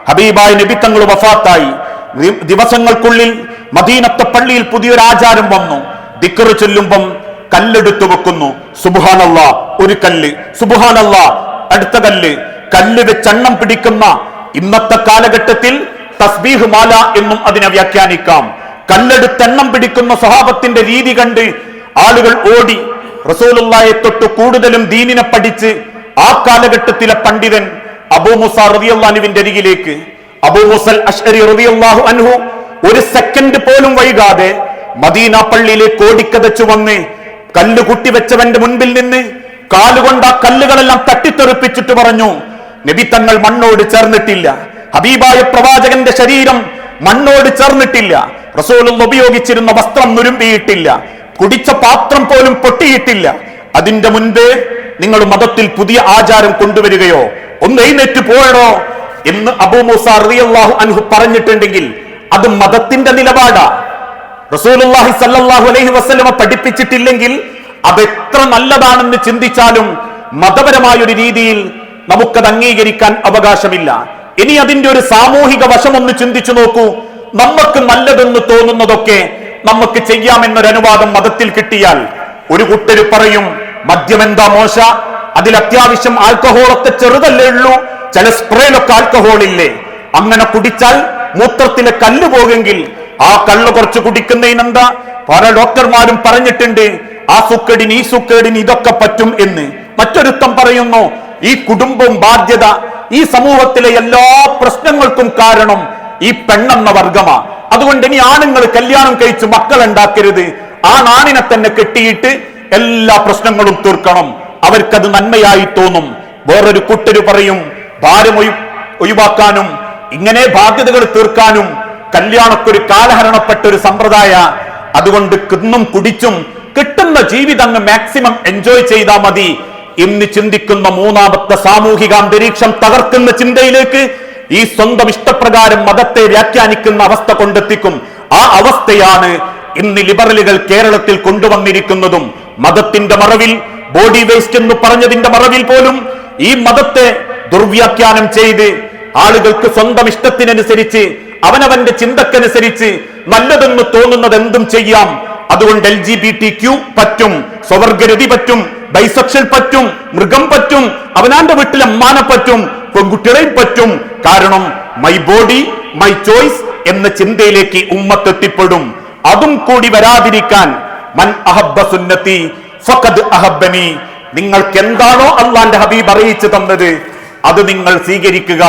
ഹബീബായ നബി തങ്ങൾ വഫാത്തായി ദിവസങ്ങൾക്കുള്ളിൽ മദീനത്തെ പള്ളിയിൽ പുതിയൊരു ആചാരം വന്നു. ദിക്ർ ചൊല്ലുമ്പം കല്ലെടുത്തു വെക്കുന്നു. സുബ്ഹാനല്ലാഹ് ഒരു കല്ല്, സുബ്ഹാനല്ലാഹ് അടുത്ത കല്ല്. കല്ല് വെച്ചെണ്ണം പിടിക്കുന്ന ഇന്നത്തെ കാലഘട്ടത്തിൽ തസ്ബീഹ് മാല എന്നും അതിനെ വ്യാഖ്യാനിക്കാം. കല്ലെടുത്തെണ്ണം പിടിക്കുന്ന സ്വഹാബത്തിന്റെ രീതി കണ്ട് ആളുകൾ ഓടി റസൂലുള്ളാഹിയെ തൊട്ട് കൂടുതലും ദീനിനെ പഠിച്ച് ആ കാലഘട്ടത്തിലെ പണ്ഡിതൻ അബൂ മൂസ റളിയല്ലാഹു അൻഹുവിന്റെ അരികിലേക്ക്. അബൂ മൂസൽ അശ്അരി റളിയല്ലാഹു അൻഹു ഒരു സെക്കൻഡ് പോലും വൈകാതെ മദീന പള്ളിയിലേക്ക് ഓടിക്കതച്ചു വന്ന് കല്ല് കുട്ടിവെച്ചവന്റെ മുൻപിൽ നിന്ന് കാലുകൊണ്ട് ആ കല്ലുകളെല്ലാം തട്ടിത്തെറിപ്പിച്ചിട്ട് പറഞ്ഞു, നബി തങ്ങൾ മണ്ണോട് ചേർന്നിട്ടില്ല, ഹബീബായ പ്രവാചകന്റെ ശരീരം മണ്ണോട് ചേർന്നിട്ടില്ല, റസൂലുള്ള ഉപയോഗിച്ചിരുന്ന വസ്ത്രം നുരുമ്പിയിട്ടില്ല, കുടിച്ച പാത്രം പോലും പൊട്ടിയിട്ടില്ല. അതിന്റെ മുൻപ് നിങ്ങൾ മതത്തിൽ പുതിയ ആചാരം കൊണ്ടുവരികയോ ഒന്ന് എഴുന്നേറ്റ് പോയടോ എന്ന് അബൂ മൂസ റളിയല്ലാഹു അൻഹു പറഞ്ഞിട്ടുണ്ടെങ്കിൽ അത് മതത്തിന്റെ നിലപാടാ. റസൂലുള്ളാഹി സ്വല്ലല്ലാഹു അലൈഹി വസല്ലമ പഠിപ്പിച്ചിട്ടില്ലെങ്കിൽ അത് എത്ര നല്ലതാണെന്ന് ചിന്തിച്ചാലും മതപരമായ ഒരു രീതിയിൽ നമുക്കത് അംഗീകരിക്കാൻ അവകാശമില്ല. ഇനി അതിന്റെ ഒരു സാമൂഹിക വശമൊന്ന് ചിന്തിച്ചു നോക്കൂ. നമുക്ക് നല്ലതെന്ന് തോന്നുന്നതൊക്കെ നമുക്ക് ചെയ്യാമെന്നൊരു അനുവാദം മതത്തിൽ കിട്ടിയാൽ ഒരു കൂട്ടര് പറയും, മദ്യമെന്താ മോശ, അതിൽ അത്യാവശ്യം ആൽക്കഹോളൊക്കെ ചെറുതല്ലേ ഉള്ളൂ, ചില സ്പ്രേയിലൊക്കെ ആൽക്കഹോൾ ഇല്ലേ, അങ്ങനെ കുടിച്ചാൽ മൂത്രത്തിലെ കല്ല് പോകെങ്കിൽ ആ കള്ള് കുറച്ച് കുടിക്കുന്നതിനെന്താ? പല ഡോക്ടർമാരും പറഞ്ഞിട്ടുണ്ട് ആ സുക്കേടിന് ഈ സുക്കേടിന് ഇതൊക്കെ പറ്റും എന്ന്. മറ്റൊരുത്തം പറയുന്നു ഈ കുടുംബം ബാധ്യത, ഈ സമൂഹത്തിലെ എല്ലാ പ്രശ്നങ്ങൾക്കും കാരണം ഈ പെണ്ണെന്ന വർഗമാ. അതുകൊണ്ട് ഇനി ആണുങ്ങൾ കല്യാണം കഴിച്ച് മക്കൾ ഉണ്ടാക്കരുത്, ആ നാണിനെ തന്നെ കെട്ടിയിട്ട് എല്ലാ പ്രശ്നങ്ങളും തീർക്കണം, അവർക്കത് നന്മയായി തോന്നും. വേറൊരു കൂട്ടര് പറയും ഭാരം ഒഴിവാക്കാനും ഇങ്ങനെ ബാധ്യതകൾ തീർക്കാനും കല്യാണക്കൊരു കാലഹരണപ്പെട്ട ഒരു സമ്പ്രദായ, അതുകൊണ്ട് കിന്നും കുടിച്ചും കിട്ടുന്ന ജീവിതം അങ്ങ് മാക്സിമം എൻജോയ് ചെയ്താൽ മതി എന്ന് ചിന്തിക്കുന്ന മൂന്നാമത്തെ സാമൂഹിക അന്തരീക്ഷം തകർക്കുന്ന ചിന്തയിലേക്ക് ഈ സ്വന്തം ഇഷ്ടപ്രകാരം മതത്തെ വ്യാഖ്യാനിക്കുന്ന അവസ്ഥ കൊണ്ടെത്തിക്കും. ആ അവസ്ഥയാണ് ഇന്ന് ലിബറലുകൾ കേരളത്തിൽ കൊണ്ടുവന്നിരിക്കുന്നതും. മതത്തിന്റെ മറവിൽ, ബോഡി വേസ്റ്റ് എന്ന് പറഞ്ഞതിന്റെ മറവിൽ പോലും ഈ മതത്തെ ദുർവ്യാഖ്യാനം ചെയ്ത് ആളുകൾക്ക് സ്വന്തം ഇഷ്ടത്തിനനുസരിച്ച് അവനവന്റെ ചിന്തക്കനുസരിച്ച് നല്ലതെന്ന് തോന്നുന്നത് എന്തും ചെയ്യാം. അതുകൊണ്ട് LGBTQ പറ്റും, സ്വവർഗരതി പറ്റും, ബൈസെക്ഷൽ പറ്റും, മൃഗം പറ്റും, അവനാന്റെ വീട്ടിലെ അമ്മാനെ പറ്റും, പെൺകുട്ടികളെയും പറ്റും. കാരണം മൈ ബോഡി മൈ ചോയ്സ് എന്ന ചിന്തയിലേക്ക് ഉമ്മത്തെത്തിപ്പെടും. അതും കൂടി വരാതിരിക്കാൻ മൻ അഹബ്ബ സുന്നത്തി ഫഖദ് അഹബ്ബനി, നിങ്ങൾക്ക് എന്താണോ അള്ളാന്റെ ഹബീബ് അറിയിച്ചു തന്നത് അത് നിങ്ങൾ സ്വീകരിക്കുക.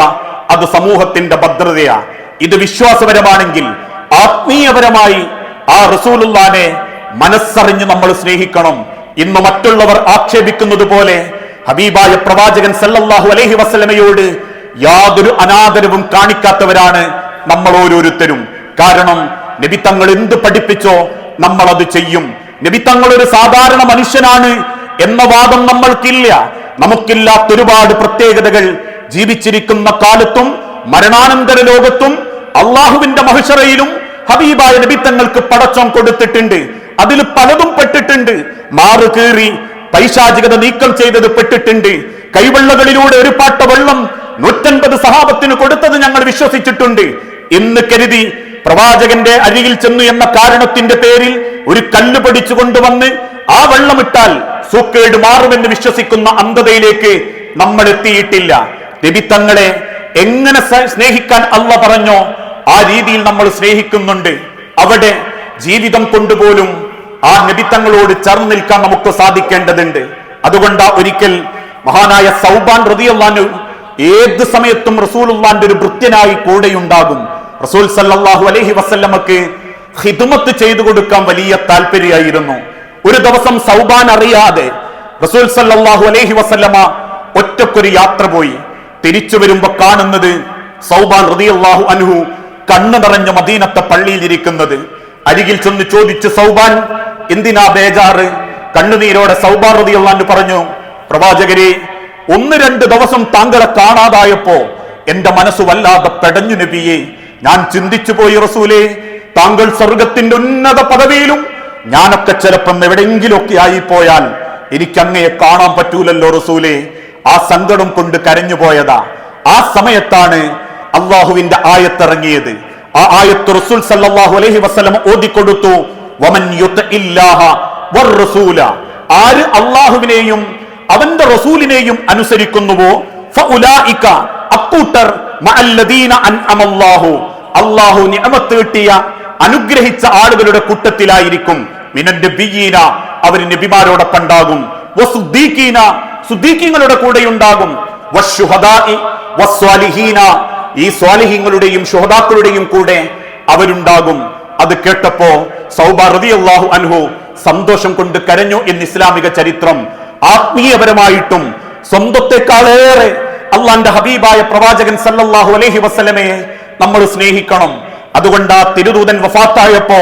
അത് സമൂഹത്തിന്റെ ഭദ്രതയാ. ഇത് വിശ്വാസപരമാണെങ്കിൽ ആത്മീയപരമായി ആ റസൂലുള്ളാനെ മനസ്സറിഞ്ഞ് നമ്മൾ സ്നേഹിക്കണം. ഇന്ന് മറ്റുള്ളവർ ആക്ഷേപിക്കുന്നത് പോലെ ഹബീബായ പ്രവാചകൻ സല്ലല്ലാഹു അലൈഹി വസല്ലമയോട് യാതൊരു അനാദരവും കാണിക്കാത്തവരാണ് നമ്മൾ ഓരോരുത്തരും. കാരണം നബി തങ്ങൾ എന്ത് പഠിപ്പിച്ചോ നമ്മൾ അത് ചെയ്യും. നബി തങ്ങൾ ഒരു സാധാരണ മനുഷ്യനാണ് എന്ന വാദം നമ്മൾക്കില്ല. നമുക്കില്ലാത്ത ഒരുപാട് പ്രത്യേകതകൾ ജീവിച്ചിരിക്കുന്ന കാലത്തും മരണാനന്തര ലോകത്തും അള്ളാഹുവിന്റെ മഹ്ശറയിലും ഹബീബായ നബി തങ്ങൾക്ക് പടച്ചോൻ കൊടുത്തിട്ടുണ്ട്. അതിൽ പലതും പെട്ടിട്ടുണ്ട്. മാറു കീറി പൈശാചികത നീക്കം ചെയ്തത് പെട്ടിട്ടുണ്ട്. കൈവെള്ളകളിലൂടെ ഒരു പാട്ട വെള്ളം 150 സഹാബത്തിന് കൊടുത്തത് ഞങ്ങൾ വിശ്വസിച്ചിട്ടുണ്ട് എന്ന് കരുതി പ്രവാചകന്റെ അരികിൽ ചെന്നു എന്ന കാരണത്തിന്റെ പേരിൽ ഒരു കല്ല് പഠിച്ചു കൊണ്ടുവന്ന് ആ വെള്ളമിട്ടാൽ സൂക്കേട് മാറുമെന്ന് വിശ്വസിക്കുന്ന അന്ധതയിലേക്ക് നമ്മൾ എത്തിയിട്ടില്ല. നബി തങ്ങളെ എങ്ങനെ സ്നേഹിക്കാൻ അള്ള പറഞ്ഞോ ആ രീതിയിൽ നമ്മൾ സ്നേഹിക്കുന്നുണ്ട്. അവിടെ ജീവിതം കൊണ്ടുപോലും ആ നബി തങ്ങളോട് ചേർന്ന് നിൽക്കാൻ നമുക്ക് സാധിക്കേണ്ടതുണ്ട്. അതുകൊണ്ട് ഒരിക്കൽ മഹാനായ സൗബാൻ റളിയല്ലാഹു അൻഹു ഏത് സമയത്തും റസൂലുള്ളാന്റെ ഒരു ഭൃത്യനായി കൂടെയുണ്ടാകും. റസൂൽ സല്ലല്ലാഹു അലൈഹി വസല്ലമക്ക് ഖിദ്മത്ത് ചെയ്തു കൊടുക്കാൻ വലിയ താല്പര്യമായിരുന്നു. ഒരു ദിവസം സൗബാൻ അറിയാതെ റസൂൽ സല്ലല്ലാഹു അലൈഹി വസല്ലമ ഒറ്റക്കൊരു യാത്ര പോയി. തിരിച്ചു വരുമ്പോ കാണുന്നത് സൗബാൻ റളിയല്ലാഹു അൻഹു കണ്ണു നിറഞ്ഞ മദീനത്തെ പള്ളിയിൽ ഇരിക്കുന്നത്. അരികിൽ ചെന്ന് ചോദിച്ചു, സൗബാൻ എന്തിനാ ബേജാറ്? കണ്ണുനീരോടെ സൗബാൻ റളിയല്ലാഹു അൻഹു പറഞ്ഞു, പ്രവാചകരെ, 1-2 ദിവസം താങ്കളെ കാണാതായപ്പോ എന്റെ മനസ്സ് വല്ലാതെ പെടഞ്ഞു നബിയെ. ഞാൻ ചിന്തിച്ചു പോയി റസൂലേ, താങ്കൾ സ്വർഗത്തിന്റെ ഉന്നത പദവിയിലും ഞാനൊക്കെ ചിലപ്പം എവിടെയെങ്കിലുമൊക്കെ ആയിപ്പോയാൽ എനിക്ക് അങ്ങയെ കാണാൻ പറ്റൂലല്ലോ റസൂലേ. ആ സങ്കടം കൊണ്ട് കരഞ്ഞു പോയതാ. ആ സമയത്താണ് അള്ളാഹുവിന്റെ ആയത്തിറങ്ങിയത്. ആ ആയത്ത് റസൂൽ സല്ലല്ലാഹു അലൈഹി വസല്ലം ഓതിക്കൊടുത്തു. വമൻ യുതഇല്ലാഹ വറസൂല, ആര് അള്ളാഹുവിനെയും അവന്റെ റസൂലിനെയും അനുസരിക്കുന്നുവോ ഫഉലൈക, അക്കൂട്ടർ മഅല്ലദീന അൻഅമല്ലാഹു, അല്ലാഹു നിഅമത്ത് കിട്ടിയ അനുഗ്രഹിച്ച ആളുകളുടെ കൂട്ടത്തിലായിരിക്കും. മിനന്നബിയീന, അവർ നബിമാരോടൊപ്പം ഉണ്ടാകും. വസുദ്ദീഖീന, സുദ്ദീഖീങ്ങളുടെ കൂടെയുണ്ടാകും. വശുഹദാഇ വസ്വാലിഹീന, ഈ സ്വാലിഹീങ്ങളുടെയും ശുഹദാക്കളുടെയും കൂടെ അവരുണ്ടാകും. അത് കേട്ടപ്പോ സൗബ റളിയല്ലാഹു അൻഹു സന്തോഷം കൊണ്ട് കരഞ്ഞു എന്ന് ഇസ്ലാമിക ചരിത്രം. ആത്മീയപരമായിട്ടും സ്വന്തത്തെക്കാളേറെ അള്ളാന്റെ ഹബീബായ പ്രവാചകൻ സല്ലല്ലാഹു അലൈഹി വസല്ലമയെ നമ്മൾ സ്നേഹിക്കണം. അതുകൊണ്ട് ആ തിരുദൂതൻ വഫാത്തായപ്പോ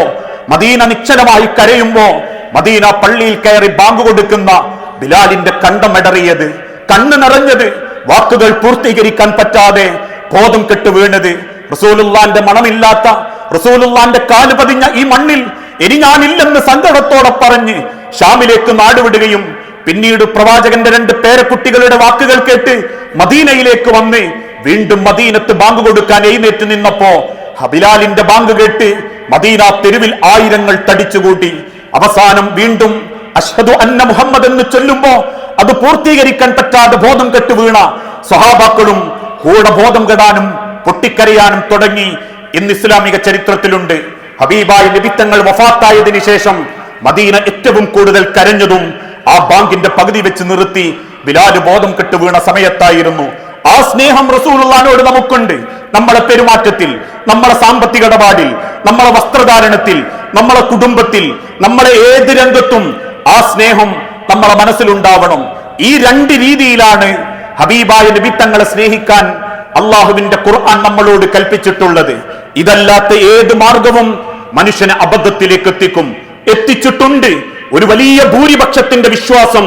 മദീന നിശ്ചലമായി കരയുമ്പോ മദീന പള്ളിയിൽ കയറി ബാങ്ക് കൊടുക്കുന്ന ബിലാലിന്റെ കണ്ടമിടറിയത്, കണ്ണ് നിറഞ്ഞത്, വാക്കുകൾ പൂർത്തീകരിക്കാൻ പറ്റാതെ ബോധം കെട്ടു വീണത്, റസൂലുള്ളാന്റെ മണമില്ലാത്ത, റസൂലുള്ളാന്റെ കാല് പതിഞ്ഞ ഈ മണ്ണിൽ ഇനി ഞാനില്ലെന്ന് സങ്കടത്തോടെ പറഞ്ഞ് ഷാമിലേക്ക് നാടുവിടുകയും പിന്നീട് പ്രവാചകന്റെ 2 പേരക്കുട്ടികളുടെ വാക്കുകൾ കേട്ട് മദീനയിലേക്ക് വന്ന് വീണ്ടും മദീനത്ത് ബാങ്ക് കൊടുക്കാൻ എഴുന്നേറ്റ് നിന്നപ്പോ ബിലാലിന്റെ ബാങ്ക് കേട്ട് മദീന തെരുവിൽ ആയിരങ്ങൾ തടിച്ചുകൂട്ടി. അവസാനം വീണ്ടും അഷ്ഹദു അന്ന മുഹമ്മദ് എന്ന് ചൊല്ലുമ്പോ അത് പൂർത്തീകരിക്കാൻ പറ്റാതെ ബോധം കെട്ടു വീണ സ്വഹാബാക്കളും കൂടെ ബോധം കെടാനും പൊട്ടിക്കരയാനും തുടങ്ങി. ഇന്ന് ഇസ്ലാമിക ചരിത്രത്തിലുണ്ട്. ഹബീബായ നബി തങ്ങൾ വഫാത്തായതിനു ശേഷം മദീന ഏറ്റവും കൂടുതൽ കരഞ്ഞതും ആ ബാങ്കിന്റെ പകുതി വെച്ച് നിർത്തി ബിലാൽ ബോധം കെട്ട് വീണ സമയത്തായിരുന്നു. ആ സ്നേഹം റസൂലുള്ളാഹിനോട് നമുക്കുണ്ട്. നമ്മളെ പെരുമാറ്റത്തിൽ, നമ്മളെ സാമ്പത്തിക ഇടപാടിൽ, നമ്മളെ വസ്ത്രധാരണത്തിൽ, നമ്മളെ കുടുംബത്തിൽ, നമ്മളെ ഏത് രംഗത്തും ആ സ്നേഹം നമ്മളെ മനസ്സിലുണ്ടാവണം. ഈ രണ്ട് രീതിയിലാണ് ഹബീബായ നബി തങ്ങളെ സ്നേഹിക്കാൻ അള്ളാഹുവിന്റെ ഖുർആൻ നമ്മളോട് കൽപ്പിച്ചിട്ടുള്ളത്. ഇതല്ലാത്ത ഏത് മാർഗവും മനുഷ്യനെ അബദ്ധത്തിലേക്ക് എത്തിച്ചിട്ടുണ്ട്. ഒരു വലിയ ഭൂരിപക്ഷത്തിന്റെ വിശ്വാസം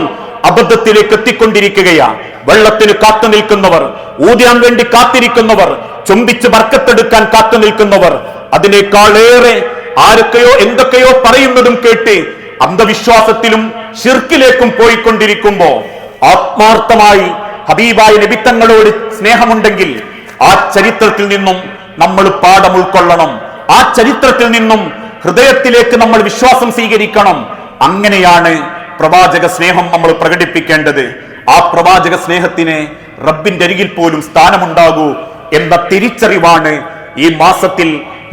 അബദ്ധത്തിലേക്ക് എത്തിക്കൊണ്ടിരിക്കുകയാണ്. വെള്ളത്തിന് കാത്തു നിൽക്കുന്നവർ, ഊതാൻ വേണ്ടി കാത്തിരിക്കുന്നവർ, ചുംബിച്ച് ബർക്കത്തെടുക്കാൻ കാത്തു നിൽക്കുന്നവർ, അതിനേക്കാളേറെ ആരൊക്കെയോ എന്തൊക്കെയോ പറയുന്നതും കേട്ട് അന്ധവിശ്വാസത്തിലും ശിർക്കിലേക്കും പോയിക്കൊണ്ടിരിക്കുമ്പോ ആത്മാർത്ഥമായി ഹബീബായ നബി തങ്ങളോട് സ്നേഹമുണ്ടെങ്കിൽ ആ ചരിത്രത്തിൽ നിന്നും നമ്മൾ പാഠം ഉൾക്കൊള്ളണം. ആ ചരിത്രത്തിൽ നിന്നും ഹൃദയത്തിലേക്ക് നമ്മൾ വിശ്വാസം സ്വീകരിക്കണം. അങ്ങനെയാണ് പ്രവാചക സ്നേഹം നമ്മൾ പ്രകടിപ്പിക്കേണ്ടത്. ആ പ്രവാചക സ്നേഹത്തിന് റബ്ബിന്റെ അരികിൽ പോലും സ്ഥാനമുണ്ടാകൂ എന്ന തിരിച്ചറിവാണ് ഈ മാസത്തിൽ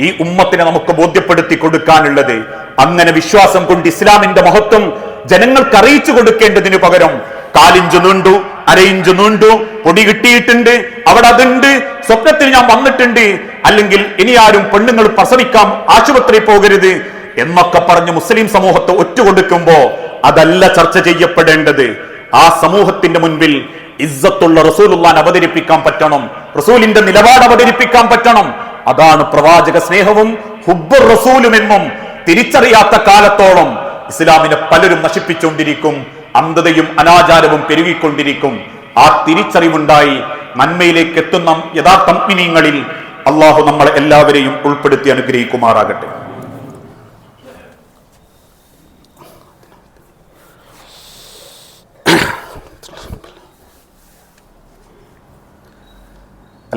ഈ ഉമ്മത്തിനെ നമുക്ക് ബോധ്യപ്പെടുത്തി കൊടുക്കാനുള്ളത്. അങ്ങനെ വിശ്വാസം കൊണ്ട് ഇസ്ലാമിന്റെ മഹത്വം ജനങ്ങൾക്ക് അറിയിച്ചു കൊടുക്കേണ്ടതിന് പകരം കാലിഞ്ചു നീണ്ടു, അരയിഞ്ചു നീണ്ടു, പൊടി കിട്ടിയിട്ടുണ്ട്, അവിടെ അതുണ്ട്, സ്വപ്നത്തിൽ ഞാൻ വന്നിട്ടുണ്ട്, അല്ലെങ്കിൽ ഇനി ആരും പെണ്ണുങ്ങൾ പ്രസവിക്കാം, ആശുപത്രി പോകരുത് എന്നൊക്കെ പറഞ്ഞ് മുസ്ലിം സമൂഹത്തെ ഒറ്റുകൊടുക്കുമ്പോ അതല്ല ചർച്ച ചെയ്യപ്പെടേണ്ടത്. ആ സമൂഹത്തിന്റെ മുൻപിൽ ഇസ്സത്തുള്ള റസൂലുള്ളാഹിനെ അവതരിപ്പിക്കാൻ പറ്റണം, റസൂലിന്റെ നിലപാട് അവതരിപ്പിക്കാൻ പറ്റണം. അതാണ് പ്രവാചക സ്നേഹവും ഹുബ്ബുർ റസൂലുമെന്നും തിരിച്ചറിയാത്ത കാലത്തോളം ഇസ്ലാമിനെ പലരും നശിപ്പിച്ചുകൊണ്ടിരിക്കും, അന്ധതയും അനാചാരവും പെരുകിക്കൊണ്ടിരിക്കും. ആ തിരിച്ചറിവുണ്ടായി നന്മയിലേക്ക് എത്തുന്ന യഥാർത്ഥ മുഅ്മിനീങ്ങളിൽ അള്ളാഹു നമ്മളെ എല്ലാവരെയും ഉൾപ്പെടുത്തി അനുഗ്രഹിക്കുമാറാകട്ടെ.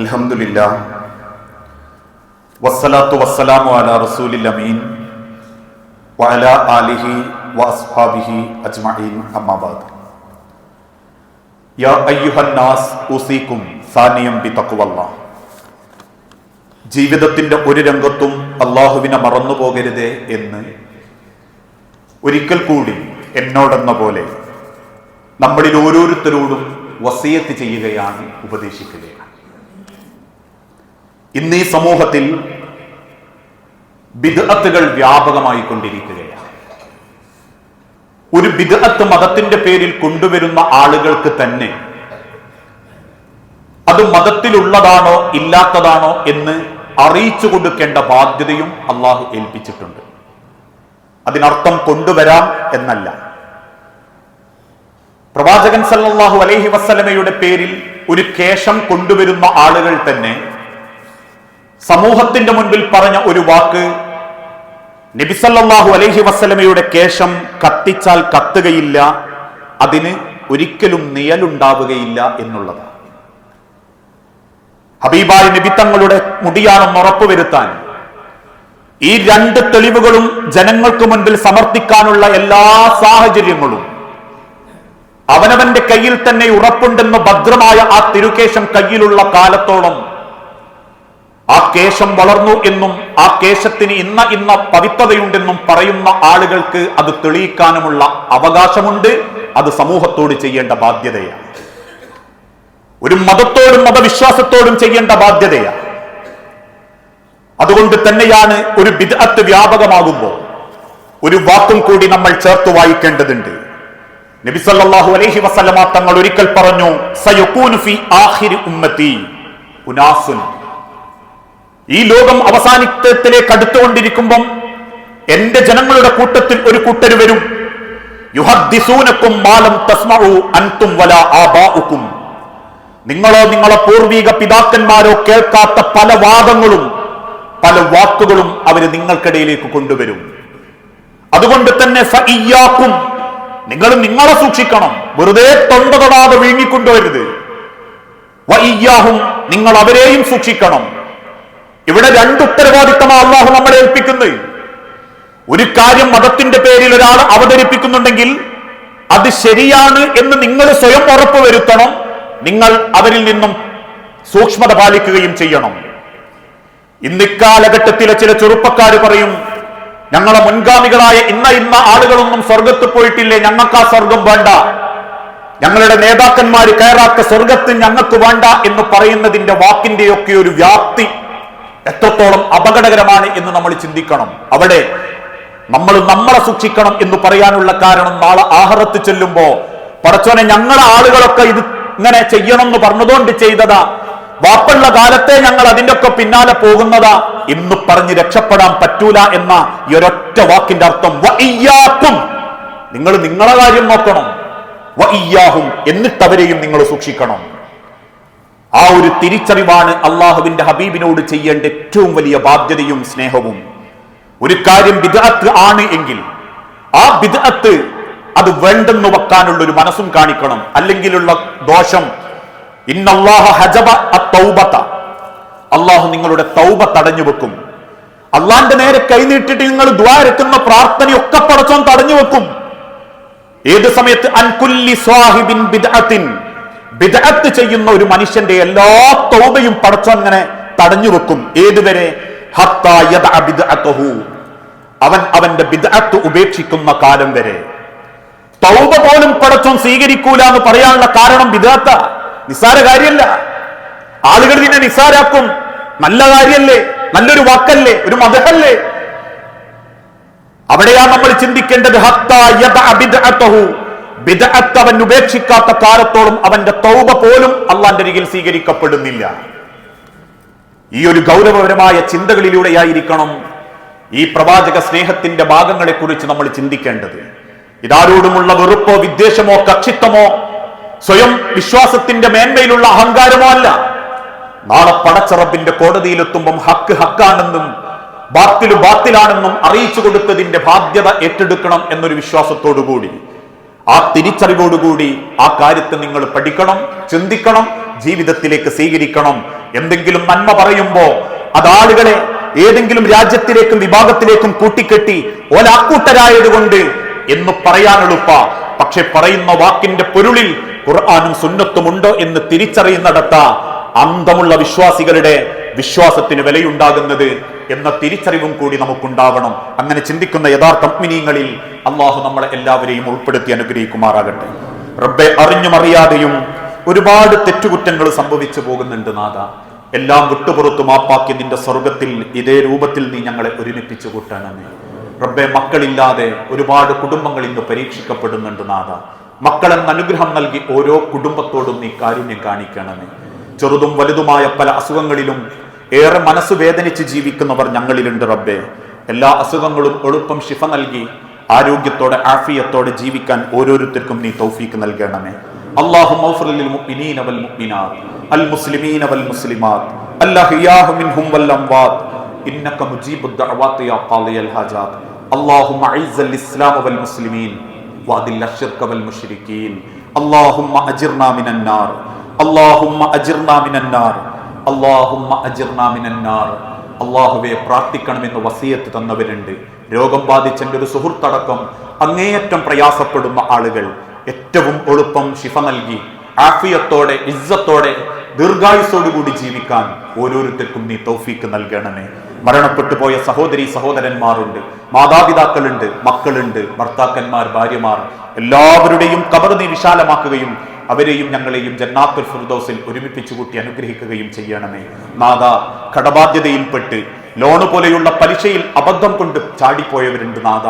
അൽഹംദുലില്ലാഹ് വസ്സലാത്തു വസ്സലാമു അലാ റസൂലിൽ അമീൻ വഅലാ ആലിഹി വഅസ്ഹാബിഹി അജ്മഈൻ അമ്മാ ബഅദ്. യാ അയ്യുഹന്നാസ് ഉസീകും സാനിയം ബിതഖ്വല്ലാഹ്. ജീവിതത്തിന്റെ ഒരു രംഗത്തും അള്ളാഹുവിനെ മറന്നു പോകരുതേ എന്ന് ഒരിക്കൽ കൂടി എന്നോടെന്ന പോലെ നമ്മളിൽ ഓരോരുത്തരോടും വസിയത്ത് ചെയ്യുകയാണ്, ഉപദേശിക്കുകയാണ്. ഇന്ന് ഈ സമൂഹത്തിൽ ബിദ്അത്തുകൾ വ്യാപകമായി കൊണ്ടിരിക്കുകയാണ്. ഒരു ബിദ്അത്ത് മതത്തിന്റെ പേരിൽ കൊണ്ടുവരുന്ന ആളുകൾക്ക് തന്നെ അത് മതത്തിലുള്ളതാണോ ഇല്ലാത്തതാണോ എന്ന് അറിയിച്ചു കൊടുക്കേണ്ട ബാധ്യതയും അള്ളാഹു ഏൽപ്പിച്ചിട്ടുണ്ട്. അതിനർത്ഥം കൊണ്ടുവരാം എന്നല്ല. പ്രവാചകൻ സല്ലല്ലാഹു അലൈഹി വസല്ലമയുടെ പേരിൽ ഒരു കേശം കൊണ്ടുവരുന്ന ആളുകൾ തന്നെ സമൂഹത്തിന്റെ മുൻപിൽ പറഞ്ഞ ഒരു വാക്ക്, നബി സല്ലല്ലാഹു അലൈഹി വസല്ലമയുടെ കേശം കത്തിച്ചാൽ കത്തുകയില്ല, അതിന് ഒരിക്കലും നിഴലുണ്ടാവുകയില്ല എന്നുള്ളതാണ്. ഹബീബായ നബി തങ്ങളുടെ മുടിയാണെന്ന് ഉറപ്പുവരുത്താൻ ഈ രണ്ട് തെളിവുകളും ജനങ്ങൾക്ക് മുൻപിൽ സമർത്ഥിക്കാനുള്ള എല്ലാ സാഹചര്യങ്ങളും അവനവന്റെ കയ്യിൽ തന്നെ ഉറപ്പുണ്ടെന്ന് ഭദ്രമായ ആ തിരുകേശം കയ്യിലുള്ള കാലത്തോളം ആ കേശം വളർന്നു എന്നും ആ കേശത്തിന് ഇന്ന പവിത്രതയുണ്ടെന്നും പറയുന്ന ആളുകൾക്ക് അത് തെളിയിക്കാനുമുള്ള അവകാശമുണ്ട്. അത് സമൂഹത്തോട് ചെയ്യേണ്ട ബാധ്യതയാണ്. ഒരു മതത്തോടും മതവിശ്വാസത്തോടും ചെയ്യേണ്ട ബാധ്യതയാണ്. അതുകൊണ്ട് തന്നെയാണ് ഒരു ബിദ്അത്ത് വ്യാപകമാകുമ്പോൾ ഒരു വാക്കും കൂടി നമ്മൾ ചേർത്ത് വായിക്കേണ്ടതുണ്ട്. നബി സല്ലല്ലാഹു അലൈഹി വസല്ലമ തങ്ങൾ ഒരിക്കൽ പറഞ്ഞു, സയകൂനു ഫീ ആഖിരി ഉമ്മത്തി ഉനാസുൻ. ഈ ലോകം അവസാനത്തിലേക്ക് അടുത്തുകൊണ്ടിരിക്കുമ്പം എന്റെ ജനങ്ങളുടെ കൂട്ടത്തിൽ ഒരു കൂട്ടർ വരും, യുഹദ്ദിസൂനകും മാ ലം തസ്മഉ അൻതും വലാ ആബാഉകും. നിങ്ങളോ നിങ്ങളെ പൂർവിക പിതാക്കന്മാരോ കേൾക്കാത്ത പല വാദങ്ങളും പല വാക്കുകളും അവര് നിങ്ങൾക്കിടയിലേക്ക് കൊണ്ടുവരും. അതുകൊണ്ട് തന്നെ ഫഇയ്യാകും, നിങ്ങൾ നിങ്ങളെ സൂക്ഷിക്കണം, വെറുതെ തൊണ്ട തൊടാതെ വീങ്ങിക്കൊണ്ടുവരുത്. വഇയ്യാഹും, നിങ്ങൾ അവരെയും സൂക്ഷിക്കണം. ഇവിടെ രണ്ട് ഉത്തരവാദിത്തമാണ് അള്ളാഹു നമ്മളെ ഏൽപ്പിക്കുന്നത്. ഒരു കാര്യം മതത്തിന്റെ പേരിൽ ഒരാൾ അവതരിപ്പിക്കുന്നുണ്ടെങ്കിൽ അത് ശരിയാണ് എന്ന് നിങ്ങൾ സ്വയം ഉറപ്പുവരുത്തണം. നിങ്ങൾ അവരിൽ നിന്നും സൂക്ഷ്മത പാലിക്കുകയും ചെയ്യണം. ഇന്ന് ഇക്കാലഘട്ടത്തിലെ ചില ചെറുപ്പക്കാർ പറയും, ഞങ്ങളെ മുൻഗാമികളായ ഇന്ന ആളുകളൊന്നും സ്വർഗത്ത് പോയിട്ടില്ലേ, ഞങ്ങൾക്ക് ആ സ്വർഗം വേണ്ട, ഞങ്ങളുടെ നേതാക്കന്മാര് കയറാത്ത സ്വർഗത്തിൽ ഞങ്ങൾക്ക് വേണ്ട എന്ന് പറയുന്നതിന്റെ വാക്കിന്റെയൊക്കെ ഒരു വ്യാപ്തി എത്രത്തോളം അപകടകരമാണ് എന്ന് നമ്മൾ ചിന്തിക്കണം. അവിടെ നമ്മൾ നമ്മളെ സൂക്ഷിക്കണം എന്ന് പറയാനുള്ള കാരണം, നാളെ ആഖിറത്ത് ചെല്ലുമ്പോ പടച്ചോനെ ഞങ്ങളെ ആളുകളൊക്കെ ഇത് ഇങ്ങനെ ചെയ്യണം എന്ന് പറഞ്ഞതുകൊണ്ട് ചെയ്തതാ, വാപ്പുള്ള കാലത്തെ ഞങ്ങൾ അതിന്റെ ഒക്കെ പിന്നാലെ പോകുന്നതാ എന്ന് പറഞ്ഞ് രക്ഷപ്പെടാൻ പറ്റൂല എന്ന ഈ ഒരൊറ്റ വാക്കിന്റെ അർത്ഥം വഇയ്യാക്കും, നിങ്ങൾ നിങ്ങളെ കാര്യം നോക്കണം, വഇയ്യാഹും എന്നിട്ട് അവരെയും നിങ്ങൾ സൂക്ഷിക്കണം. ആ ഒരു തിരിച്ചറിവാണ് അള്ളാഹുവിന്റെ ഹബീബിനോട് ചെയ്യേണ്ട ഏറ്റവും വലിയ ബാധ്യതയും സ്നേഹവും. ഒരു കാര്യം ബിദ്അത്ത് ആണ് എങ്കിൽ ആ ബിദ്അത്ത് അത് വേണ്ടെന്ന് വെക്കാനുള്ള ഒരു മനസ്സും കാണിക്കണം. അല്ലെങ്കിലുള്ള ദോഷം, ഇന്നല്ലാഹ ഹജബ അത്തൗബത, അള്ളാഹു നിങ്ങളുടെ തൗബ തടഞ്ഞു വെക്കും. അള്ളാന്റെ നേരെ കൈനീട്ടിട്ട് നിങ്ങൾ ദുആ ഇറക്കുന്ന പ്രാർത്ഥനയൊക്കെ പടച്ചോൻ തടഞ്ഞു വെക്കും. ഏത് സമയത്ത് അൻകുല്ലി സ്വാഹിബിൻ ബിദ്അത്തിൻ, ബിദ്അത്ത് ചെയ്യുന്ന ഒരു മനുഷ്യന്റെ എല്ലാ തൗബയും പടച്ചോൻ അങ്ങനെ തടഞ്ഞു വെക്കും. ഏതുവരെ? ഹത്താ യദഅ ബിദ്അതഹു, അവൻ അവന്റെ ബിദ്അത്ത് ഉപേക്ഷിക്കുന്ന കാലം വരെ. തൗബ പോലും പടച്ചോൻ സ്വീകരിക്കൂല എന്ന് പറയാനുള്ള കാരണം ബിദ്അത്ത, നിസ്സാര കാര്യമല്ല. ആളുകൾ ഇതിനെ നിസ്സാരാക്കും. നല്ല കാര്യല്ലേ, നല്ലൊരു വാക്കല്ലേ, ഒരു മദഹല്ലേ. അവിടെയാണ് നമ്മൾ ചിന്തിക്കേണ്ടത്. ഹത്താ യദഅ ബിദ്അതഹു, ബിദ്അത്ത് അവൻ ഉപേക്ഷിക്കാത്ത കാലത്തോളം അവന്റെ തൗബ പോലും അള്ളാന്റെ അരികിൽ സ്വീകരിക്കപ്പെടുന്നില്ല. ഈ ഒരു ഗൗരവപരമായ ചിന്തകളിലൂടെയായിരിക്കണം ഈ പ്രവാചക സ്നേഹത്തിന്റെ ഭാഗങ്ങളെ കുറിച്ച് നമ്മൾ ചിന്തിക്കേണ്ടത്. ഇതാരോടുമുള്ള വെറുപ്പോ വിദ്വേഷമോ കക്ഷിത്വമോ സ്വയം വിശ്വാസത്തിന്റെ മേന്മയിലുള്ള അഹങ്കാരമോ അല്ല. നാളെ പടച്ചറബിന്റെ കോടതിയിലെത്തുമ്പം ഹക്ക് ഹക്കാണെന്നും ബാത്തില് ബാത്തിലാണെന്നും അറിയിച്ചു കൊടുത്തതിന്റെ ബാധ്യത ഏറ്റെടുക്കണം എന്നൊരു വിശ്വാസത്തോടുകൂടി, ആ തിരിച്ചറിവോടുകൂടി ആ കാര്യത്തെ നിങ്ങൾ പഠിക്കണം, ചിന്തിക്കണം, ജീവിതത്തിലേക്ക് സ്വീകരിക്കണം. എന്തെങ്കിലും നന്മ പറയുമ്പോ അതാളുകളെ ഏതെങ്കിലും രാജ്യത്തിലേക്കും വിഭാഗത്തിലേക്കും കൂട്ടിക്കെട്ടി ഓലാക്കൂട്ടരായതുകൊണ്ട് എന്ന് പറയാൻ എളുപ്പ. പക്ഷെ പറയുന്ന വാക്കിന്റെ പൊരുളിൽ ഖുർആനും സുന്നത്തും ഉണ്ടോ എന്ന് തിരിച്ചറിയുന്നിടത്ത അന്തമുള്ള വിശ്വാസികളുടെ വിശ്വാസത്തിന് വിലയുണ്ടാകുന്നത് എന്ന തിരിച്ചറിവും കൂടി നമുക്കുണ്ടാവണം. അങ്ങനെ ചിന്തിക്കുന്ന യഥാർത്ഥ മുഅ്മിനീങ്ങളിൽ അള്ളാഹു നമ്മളെ എല്ലാവരെയും ഉൾപ്പെടുത്തി അനുഗ്രഹിക്കുമാറാകട്ടെ. റബ്ബെ, അറിഞ്ഞും അറിയാതെയും ഒരുപാട് തെറ്റുകുറ്റങ്ങൾ സംഭവിച്ചു പോകുന്നുണ്ട് നാഥ. എല്ലാം വിട്ടുപുറത്തു മാപ്പാക്കി നിന്റെ സ്വർഗത്തിൽ ഇതേ രൂപത്തിൽ നീ ഞങ്ങളെ ഒരുമിപ്പിച്ചു കൂട്ടണമേ. റബ്ബെ, മക്കളില്ലാതെ ഒരുപാട് കുടുംബങ്ങൾ ഇന്ന് പരീക്ഷിക്കപ്പെടുന്നുണ്ട് നാഥ. മക്കളെന്ന അനുഗ്രഹം നൽകി ഓരോ കുടുംബത്തോടും നീ കാരുണ്യം കാണിക്കണമേ. ചെറുതും വലുതുമായ പല അസുഖങ്ങളിലും ഏറെ മനസ്സ് വേദനിച്ച് ജീവിക്കുന്നവർ ഞങ്ങളിലുണ്ട് റബ്ബെ. എല്ലാ അസുഖങ്ങളും എളുപ്പം ശിഫ നൽകി ആരോഗ്യത്തോടെ ആഫിയത്തോടെ ജീവിക്കാൻ ഓരോരുത്തർക്കും നീ തൗഫീക്ക് നൽകണമേ. اللهم اغفر للمؤمنين والمؤمنات المسلمين والمسلمات الأحياء منهم والأموات إنك مجيب الدعوات يا قاضي الحاجات. اللهم أعز الإسلام والمسلمين وأذل الشرك والمشركين. اللهم أجرنا من النار. اللهم أجرنا من النار. اللهم أجرنا من النار. അള്ളാഹുവെ, പ്രാർത്ഥിക്കണമെന്ന് വസിയത്ത് തന്നവരുണ്ട്. രോഗം ബാധിച്ചെന്റെ ഒരു സുഹൃത്തടക്കം അങ്ങേയറ്റം പ്രയാസപ്പെടുന്ന ആളുകൾ ഏറ്റവും എളുപ്പം ശിഫ നൽകി ആഫിയത്തോടെ ഇസ്സത്തോടെ ദീർഘായുസ്സോടുകൂടി ജീവിക്കാൻ ഓരോരുത്തർക്കും നീ തൗഫീക്ക് നൽകണമേ. മരണപ്പെട്ടു പോയ സഹോദരി സഹോദരന്മാരുണ്ട്, മാതാപിതാക്കളുണ്ട്, മക്കളുണ്ട്, ഭർത്താക്കന്മാർ, ഭാര്യമാർ, എല്ലാവരുടെയും ഖബർ നീ വിശാലമാക്കുകയും അവരെയും ഞങ്ങളെയും ജന്നാത്തുൽ ഫിർദൗസിൽ ഒരുമിപ്പിച്ചു കൂട്ടി അനുഗ്രഹിക്കുകയും ചെയ്യണമേ. നാഥ, കടബാധ്യതയിൽപ്പെട്ട് ലോണ് പോലെയുള്ള പലിശയിൽ അബദ്ധം കൊണ്ട് ചാടിപ്പോയവരുണ്ട് നാഥ.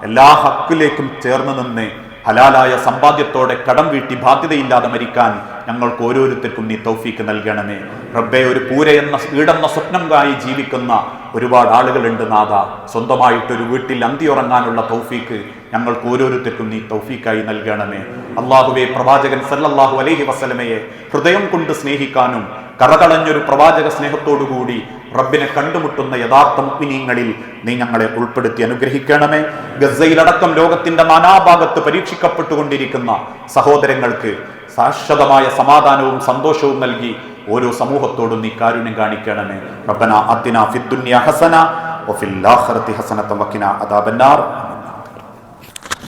എല്ലാ ഹക്കിലേക്കും ചേർന്ന് നിന്ന് ഹലാലായ സമ്പാദ്യത്തോടെ കടം വീട്ടി ബാധ്യതയില്ലാതെ മരിക്കാൻ ഞങ്ങൾക്ക് ഓരോരുത്തർക്കും നീ തൗഫീക്ക് നൽകണമേ. റബ്ബെ, ഒരു പൂരയെന്ന വീടെന്ന സ്വപ്നം കായി ജീവിക്കുന്ന ഒരുപാട് ആളുകളുണ്ട് നാഥ. സ്വന്തമായിട്ടൊരു വീട്ടിൽ അന്തിയുറങ്ങാനുള്ള തൗഫീക്ക് ഞങ്ങൾക്ക് ഓരോരുത്തർക്കും നീ തൗഫീക്കായി നൽകണമേ. അള്ളാഹുവെ, പ്രവാചകൻ സല്ലല്ലാഹു അലൈഹി വസല്ലമയെ ഹൃദയം കൊണ്ട് സ്നേഹിക്കാനും കറകളഞ്ഞൊരു പ്രവാചക സ്നേഹത്തോടുകൂടി റബ്ബിനെ കണ്ടുമുട്ടുന്ന യഥാർത്ഥ മുഅ്മിനീങ്ങളിൽ നീ ഞങ്ങളെ ഉൾപ്പെടുത്തി അനുഗ്രഹിക്കണമേ. ഗസയിലടക്കം ലോകത്തിന്റെ നാനാഭാഗത്ത് പരീക്ഷിക്കപ്പെട്ടുകൊണ്ടിരിക്കുന്ന സഹോദരങ്ങൾക്ക് ശാശ്വതമായ സമാധാനവും സന്തോഷവും നൽകി ഓരോ സമൂഹത്തോടും നീ കാരുണ്യം കാണിക്കണമേ. റബ്ബനാ ആതിനാ ഫിദ്ദുനിയ ഹസന വഫിൽ ആഖിറതി ഹസനത വഖിനാ അദാബന്നാർ.